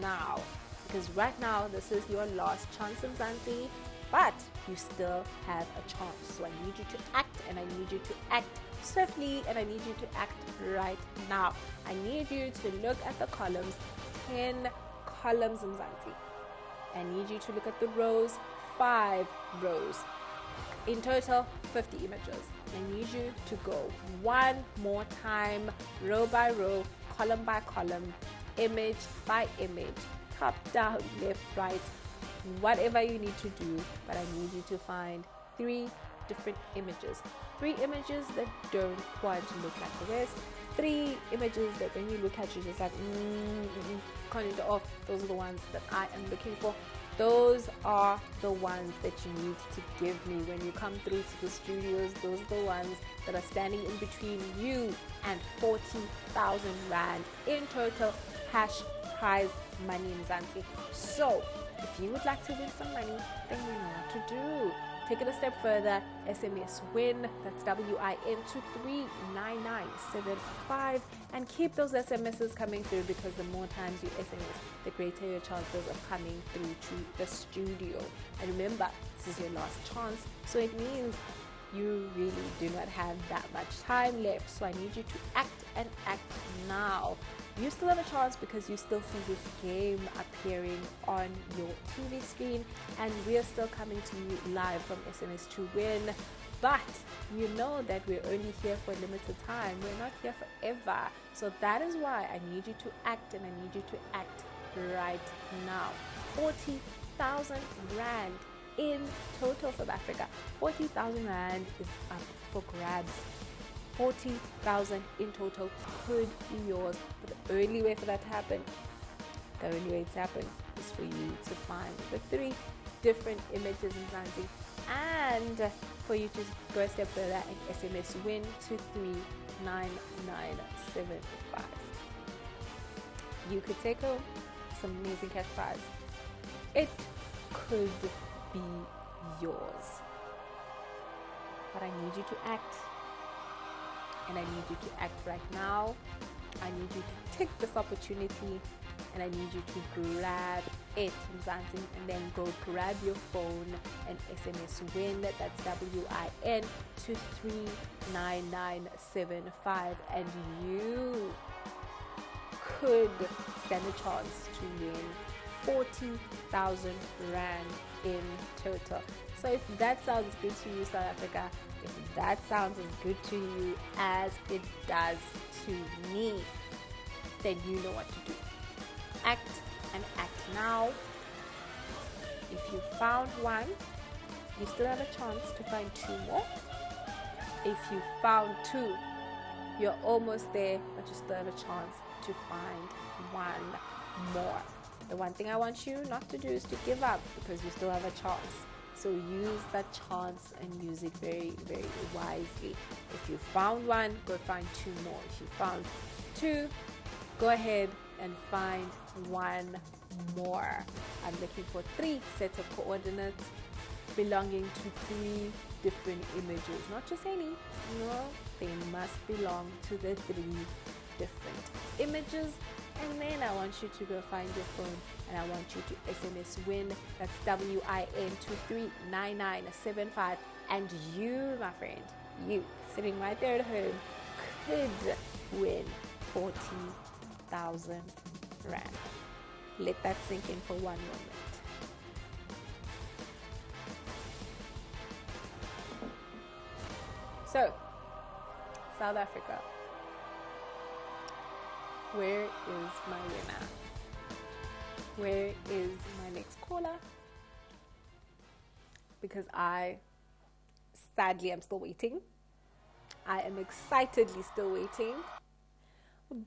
now, because right now this is your last chance, Mzansi, but you still have a chance. So I need you to act, and I need you to act swiftly, and I need you to act right now. I need you to look at the columns, 10 columns, Mzansi. I need you to look at the rows, 5 rows. In total, 50 images. I need you to go one more time, row by row, column by column, image by image, top down, left, right, whatever you need to do, but I need you to find 3 different images. 3 images that don't quite look like the rest. 3 images that when you look at, you're just like, can't get off. Those are the ones that I am looking for. Those are the ones that you need to give me when you come through to the studios. Those are the ones that are standing in between you and 40,000 Rand in total cash prize money, Mzansi. So if you would like to win some money, then you know what to do. Take it a step further, SMS WIN, that's WIN, to 39975, and keep those SMSs coming through, because the more times you SMS, the greater your chances of coming through to the studio. And remember, this is your last chance, so it means you really do not have that much time left. So I need you to act, and act now. You still have a chance, because you still see this game appearing on your TV screen, and we are still coming to you live from SMS to Win. But you know that we're only here for a limited time. We're not here forever. So that is why I need you to act, and I need you to act right now. 40,000 Rand in total, South Africa. 40,000 Rand is up for grabs. 40,000 in total could be yours. But the only way for that to happen, is for you to find the 3 different images, Mzansi, and for you to go a step further and SMS WIN to 39975. You could take home some amazing cash prize. It could be yours. But I need you to act. And I need you to act right now. I need you to take this opportunity, and I need you to grab it, Mzansi, and then go grab your phone and SMS WIN, that's WIN, to 39975, and you could stand a chance to win 40,000 Rand in total. So if that sounds good to you, South Africa, if that sounds as good to you as it does to me, then you know what to do. Act and act now. If you found one, you still have a chance to find two more. If you found two, you're almost there, but you still have a chance to find one more. The one thing I want you not to do is to give up, because you still have a chance. So use that chance and use it very, very wisely. If you found one, go find two more. If you found two, go ahead and find one more. I'm looking for 3 sets of coordinates belonging to 3 different images. Not just any. No, they must belong to the 3 different images. And then I want you to go find your phone and I want you to SMS WIN. That's WIN to 39975. And you, my friend, you sitting right there at home, could win 40,000 Rand. Let that sink in for one moment. So, South Africa. Where is my winner? Where is my next caller? Because I sadly am still waiting. I am excitedly still waiting.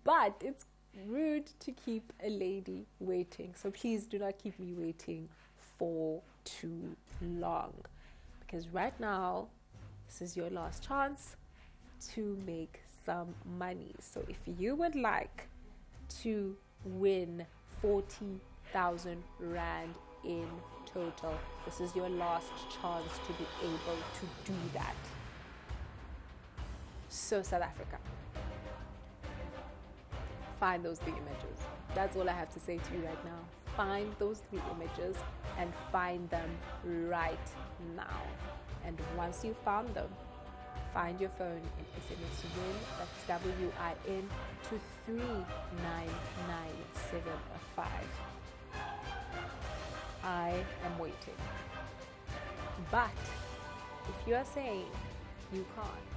But it's rude to keep a lady waiting. So please do not keep me waiting for too long. Because right now, this is your last chance to make some money. So if you would like to win 40,000 Rand in total, this is your last chance to be able to do that. So South Africa, find those 3 images. That's all I have to say to you right now. Find those 3 images and find them right now. And once you found them, find your phone in SMS WIN. That's WIN to 39975. I am waiting. But if you are saying you can't,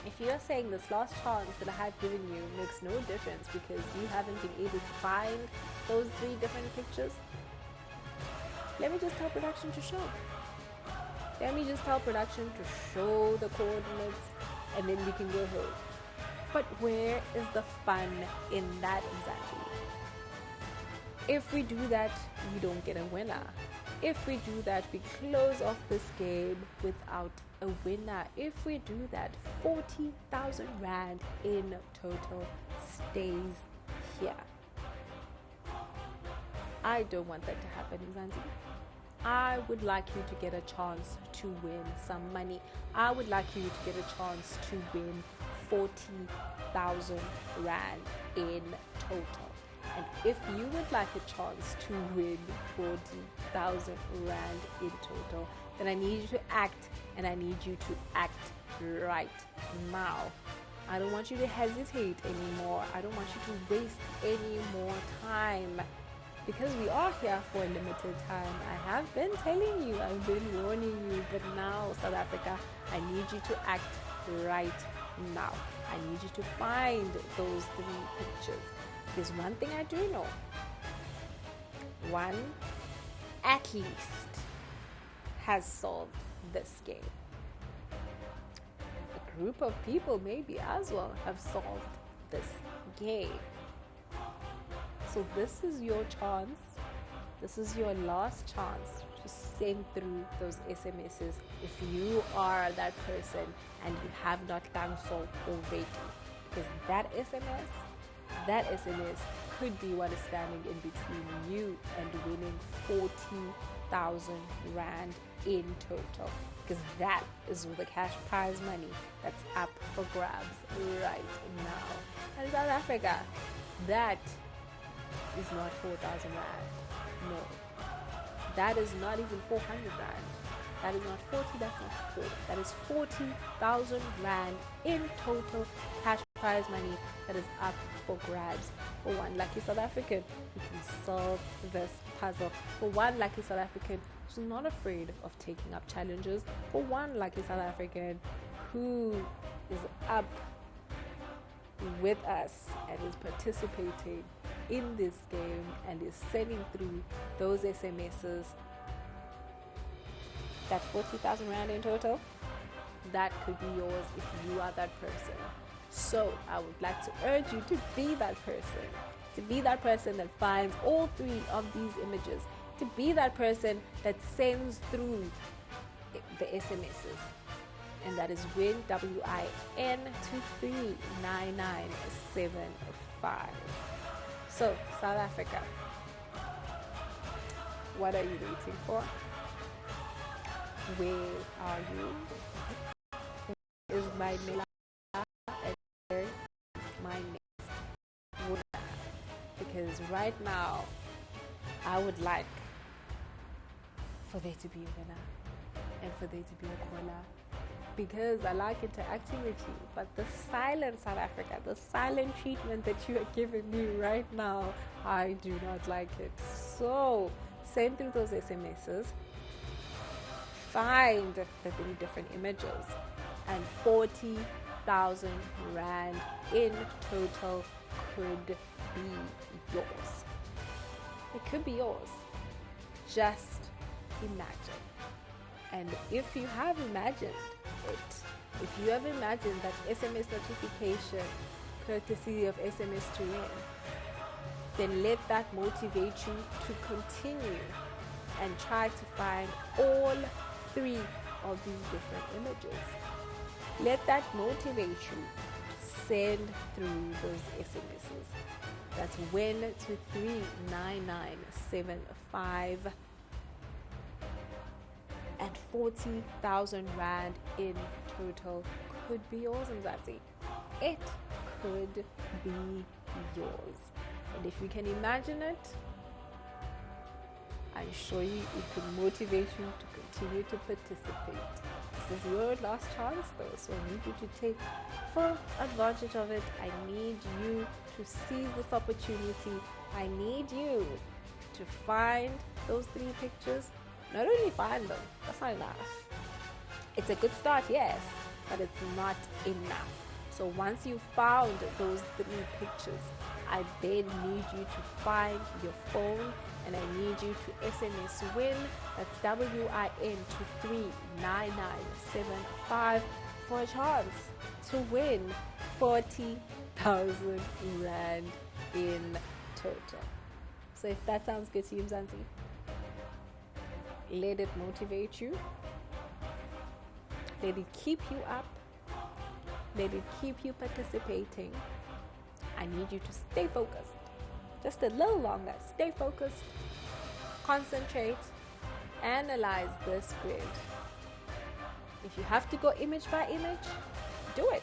if you are saying this last chance that I have given you makes no difference because you haven't been able to find those 3 different pictures, let me just tell production to show. Let me just tell production to show the coordinates and then we can go home. But where is the fun in that exactly? If we do that, we don't get a winner. If we do that, we close off this game without a winner. If we do that, 40,000 Rand in total stays here. I don't want that to happen, Zanzibar. I would like you to get a chance to win some money. I would like you to get a chance to win 40,000 Rand in total. And if you would like a chance to win 40,000 Rand in total, then I need you to act, and I need you to act right now. I don't want you to hesitate anymore. I don't want you to waste any more time. Because we are here for a limited time. I have been telling you, I've been warning you, but now, South Africa, I need you to act right now. I need you to find those 3 pictures. There's one thing I do know. One, at least, has solved this game. A group of people maybe as well have solved this game. So this is your chance. This is your last chance to send through those SMSs if you are that person and you have not done so already. Because that SMS could be what is standing in between you and winning 40,000 Rand in total. Because that is the cash prize money that's up for grabs right now. And South Africa, that is not 4,000 Rand. No. That is not even 400 Rand. That is not 40, that's not 40. That is 40,000 Rand in total cash prize money that is up for grabs. For one lucky South African who can solve this puzzle. For one lucky South African who's not afraid of taking up challenges. For one lucky South African who is up with us and is participating in this game and is sending through those SMSs. That's 40,000 Rand in total. That could be yours if you are that person. So I would like to urge you to be that person. To be that person that finds all three of these images. To be that person that sends through the SMSs. And that is WIN, WIN, 239975. So, South Africa, what are you waiting for? Where are you? Is my name and my next winner? Because right now, I would like for there to be a winner and for there to be a caller. Because I like interacting with you, but the silent South Africa, the silent treatment that you are giving me right now, I do not like it. So send through those SMSs, find the 3 different images, and 40,000 Rand in total could be yours. It could be yours. Just imagine. And if you have imagined it, if you have imagined that SMS notification courtesy of SMS to Win, then let that motivate you to continue and try to find all 3 of these different images. Let that motivate you to send through those SMSs. That's WIN to 39975. And 40,000 Rand in total could be yours, Mzansi. It could be yours. And if you can imagine it, I'm sure it could motivate you to continue to participate. This is your last chance though, so I need you to take full advantage of it. I need you to seize this opportunity. I need you to find those 3 pictures. Not only find them, that's not enough. It's a good start, yes, but it's not enough. So once you've found those 3 pictures, I then need you to find your phone and I need you to SMS WIN, that's WIN to 39975 for a chance to win 40,000 Rand in total. So if that sounds good to you, Mzansi, let it motivate you. Let it keep you up. Let it keep you participating. I need you to stay focused. Just a little longer. Stay focused. Concentrate. Analyze this grid. If you have to go image by image, do it.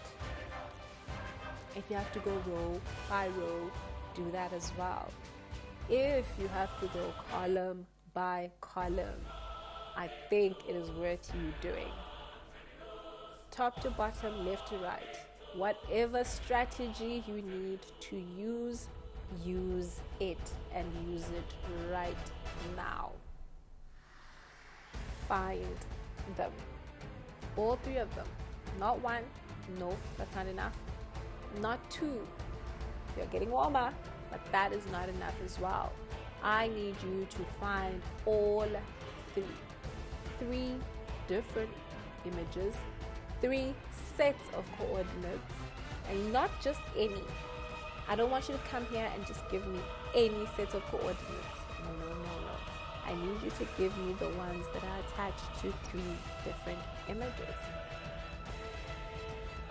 If you have to go row by row, do that as well. If you have to go column by column, I think it is worth you doing. Top to bottom, left to right. Whatever strategy you need to use it and use it right now. Find them. All 3 of them. Not 1. No, that's not enough. Not 2. You're getting warmer, but that is not enough as well. I need you to find all 3. 3 different images, 3 sets of coordinates, and not just any. I don't want you to come here and just give me any sets of coordinates. No. I need you to give me the ones that are attached to 3 different images.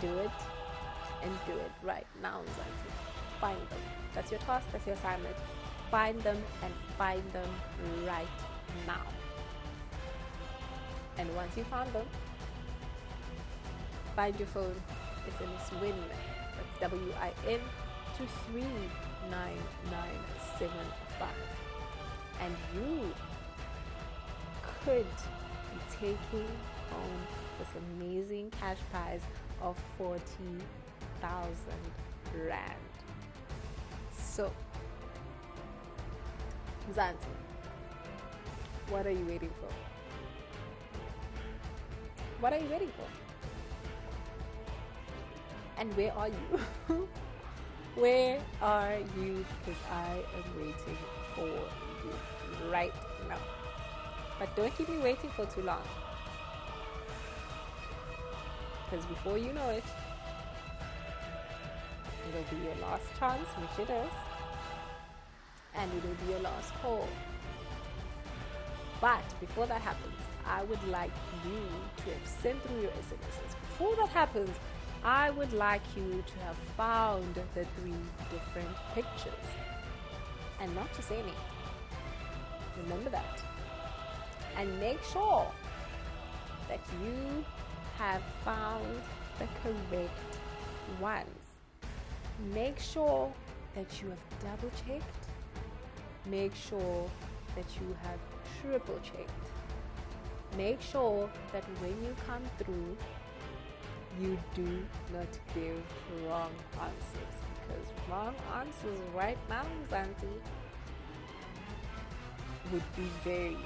Do it and do it right now, Mzansi. Find them. That's your task, that's your assignment. Find them and find them right now. And once you found them, find your phone. SMS WIN. That's WIN to 39975. And you could be taking home this amazing cash prize of 40,000 rand. So, Zanzi, what are you waiting for? What are you waiting for? And where are you? Where are you? Because I am waiting for you right now. But don't keep me waiting for too long. Because before you know it, it'll be your last chance, which it is. And it'll be your last call. But before that happens, I would like you to have sent through your SMSs. Before that happens, I would like you to have found the 3 different pictures. And not just any. Remember that. And make sure that you have found the correct ones. Make sure that you have double checked. Make sure that you have triple checked. Make sure that when you come through, you do not give wrong answers, because wrong answers right now, Zanti, would be very,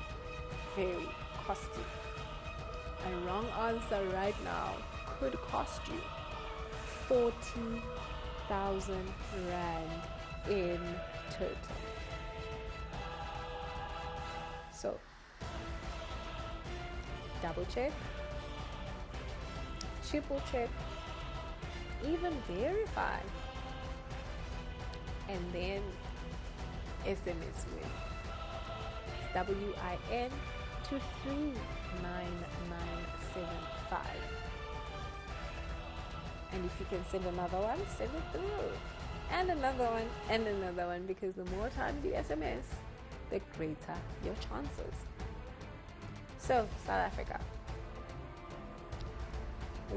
very costly. A wrong answer right now could cost you 40,000 rand in total. So, double check, triple check, even verify, and then SMS Win. WIN to 39975. And if you can send another one, send it through. And another one, because the more times you SMS, the greater your chances. So, South Africa,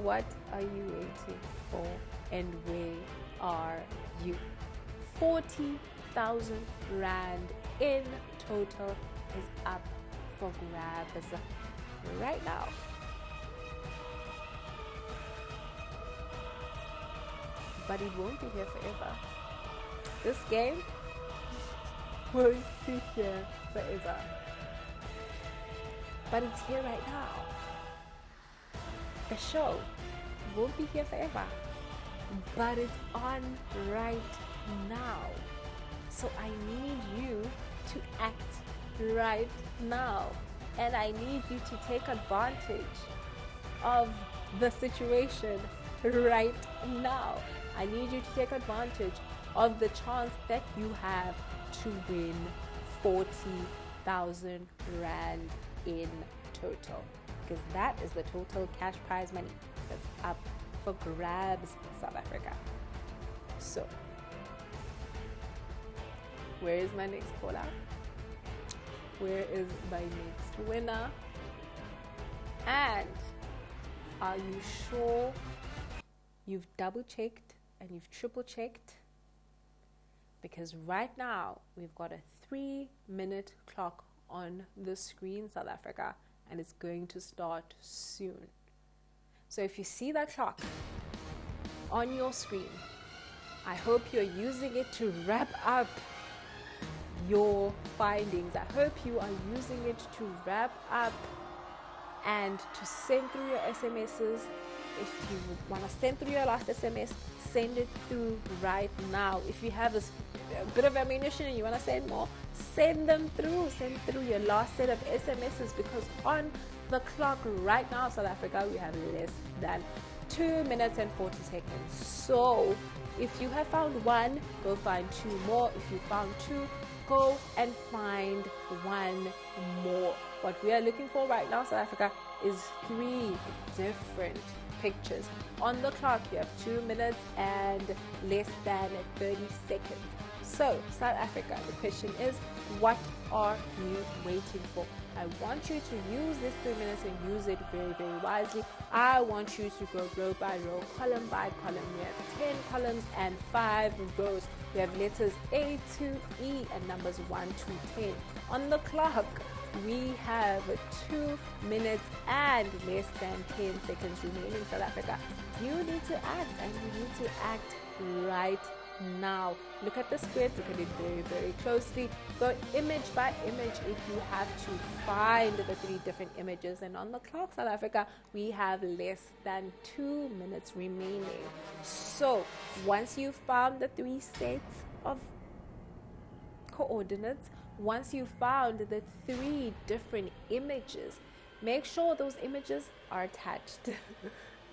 what are you waiting for, and where are you? 40,000 rand in total is up for grabs right now. But it won't be here forever. This game won't be here forever. But it's here right now. The show won't be here forever. But it's on right now. So I need you to act right now. And I need you to take advantage of the situation right now. I need you to take advantage of the chance that you have to win 40,000 rand in total, because that is the total cash prize money that's up for grabs, South Africa. So, where is my next caller? Where is my next winner? And are you sure you've double checked and you've triple checked? Because right now we've got a 3-minute clock on the screen, South Africa, and it's going to start soon. So if you see that clock on your screen, I hope you're using it to wrap up your findings. I hope you are using it to wrap up and to send through your SMSs. If you want to send through your last SMS, send it through right now. If you have a bit of ammunition and you want to send more, send them through. Send through your last set of SMSs, because on the clock right now, South Africa, we have less than 2 minutes and 40 seconds. So if you have found one, go find 2 more. If you found 2, go and find 1 more. What we are looking for right now, South Africa, is 3 different pictures. On the clock, you have 2 minutes and less than 30 seconds. So, South Africa, the question is, what are you waiting for? I want you to use this 3 minutes and use it very, very wisely. I want you to go row by row, column by column. We have 10 columns and 5 rows. We have letters A to E and numbers 1 to 10. On the clock, we have 2 minutes and less than 10 seconds remaining, South Africa. you need to act, and you need to act right now. Look at the script, look at it very, very closely. Go image by image if you have to find the 3 different images. And on the clock, South Africa, we have less than 2 minutes remaining. So once you've found the 3 sets of coordinates, once you found the 3 different images, make sure those images are attached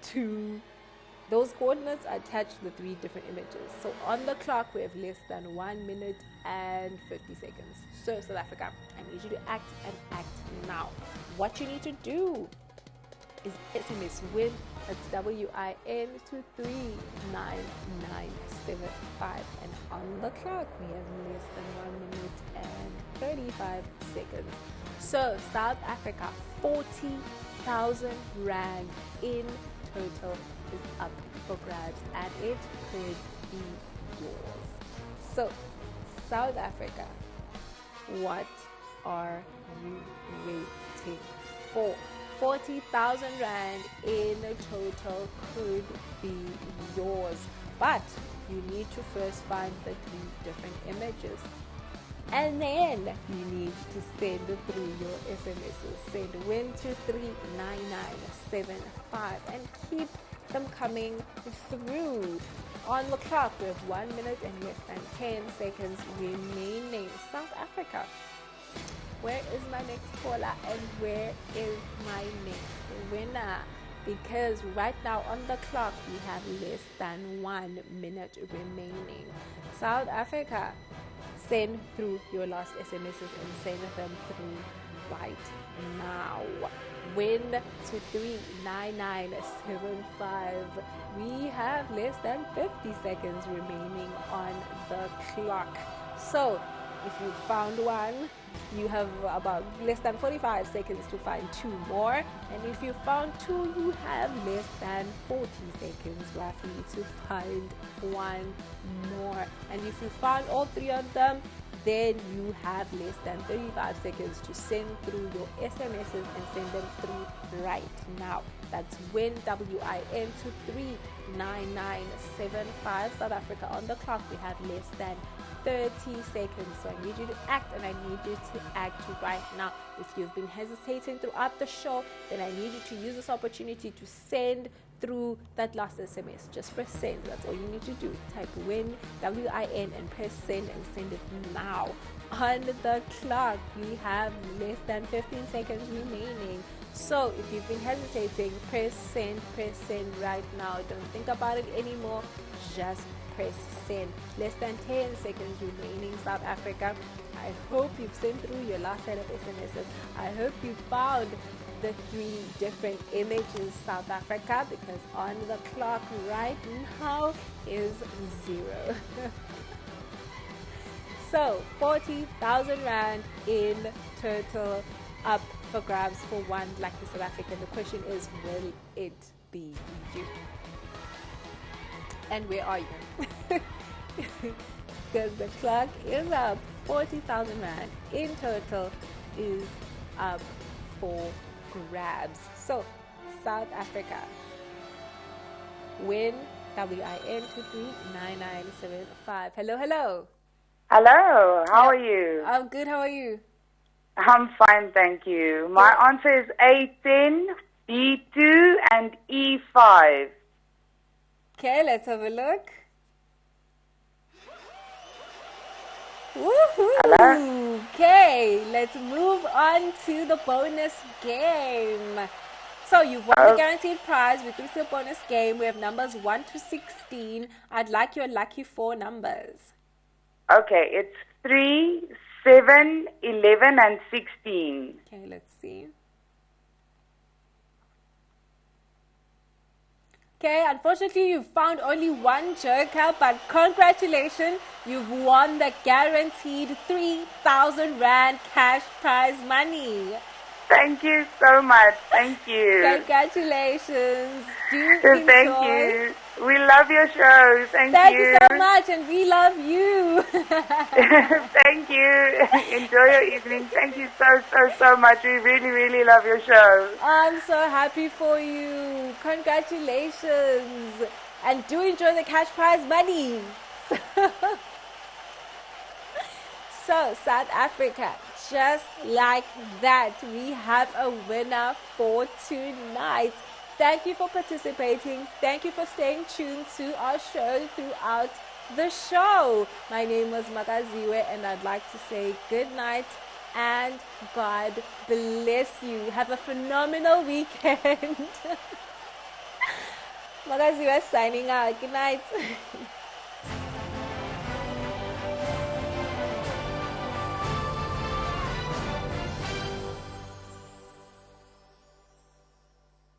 to those coordinates are attached to the 3 different images. So on the clock, we have less than 1 minute and 50 seconds. So South Africa, I need you to act and act now. What you need to do is SMS Win. That's WIN to 39975. And on the clock, we have less than 1 minute and 35 seconds. So South Africa, 40,000 Rand in total is up for grabs, and it could be yours. So South Africa, what are you waiting for? 40,000 Rand in total could be yours, but you need to first find the 3 different images, and then you need to send through your SMSs. Send WIN to 39975 and keep them coming through. On the clock, we have 1 minute and less than 10 seconds remaining. South Africa, where is my next caller and where is my next winner? Because right now on the clock, we have less than 1 minute remaining. South Africa, send through your last SMSs and send them through right now. WIN to 39975. We have less than 50 seconds remaining on the clock. So if you found one, you have about less than 45 seconds to find 2 more. And if you found 2, you have less than 40 seconds roughly to find 1 more. And if you found all 3 of them, then you have less than 35 seconds to send through your SMSs and send them through right now. That's WIN, WIN to 39975. South Africa, on the clock, we have less than 30 seconds. So I need you to act, and I need you to act right now. If you've been hesitating throughout the show, then I need you to use this opportunity to send through that last SMS. Just press send. That's all you need to do. Type WIN, WIN, and press send, and send it now. On the clock, we have less than 15 seconds remaining. So if you've been hesitating, press send right now. Don't think about it anymore. Just press send. Less than 10 seconds remaining, South Africa. I hope you've sent through your last set of SMSs. I hope you found the 3 different images, South Africa, because on the clock right now is 0. So 40,000 Rand in total up for grabs for one lucky South African. The question is, will it be you? And where are you? Because the clock is up. 40,000 Rand in total is up for grabs. So South Africa, WIN, WIN to 39975. Hello. Hello, how are you? I'm good. How are you? I'm fine, thank you. My answer is A10, B2, and E5. Okay, let's have a look. Woohoo! Hello? Okay, let's move on to the bonus game. So you've won the guaranteed prize. We're through to the bonus game. We have numbers 1 to 16. I'd like your lucky 4 numbers. Okay, it's 3, 7, 11, and 16. Okay, let's see. Okay, unfortunately, you found only 1 joker, but congratulations, you've won the guaranteed 3,000 Rand cash prize money. Thank you so much. Thank you. Congratulations. Do Thank enjoy. you. We love your show. Thank you so much, and we love you. Thank you. Enjoy your evening. Thank you so much. We really, really love your show. I'm so happy for you. Congratulations. And do enjoy the cash prize money. So, South Africa, just like that, we have a winner for tonight. Thank you for participating. Thank you for staying tuned to our show throughout the show. My name was Magaziwe, and I'd like to say good night and God bless you. Have a phenomenal weekend. Magaziwe signing out. Good night.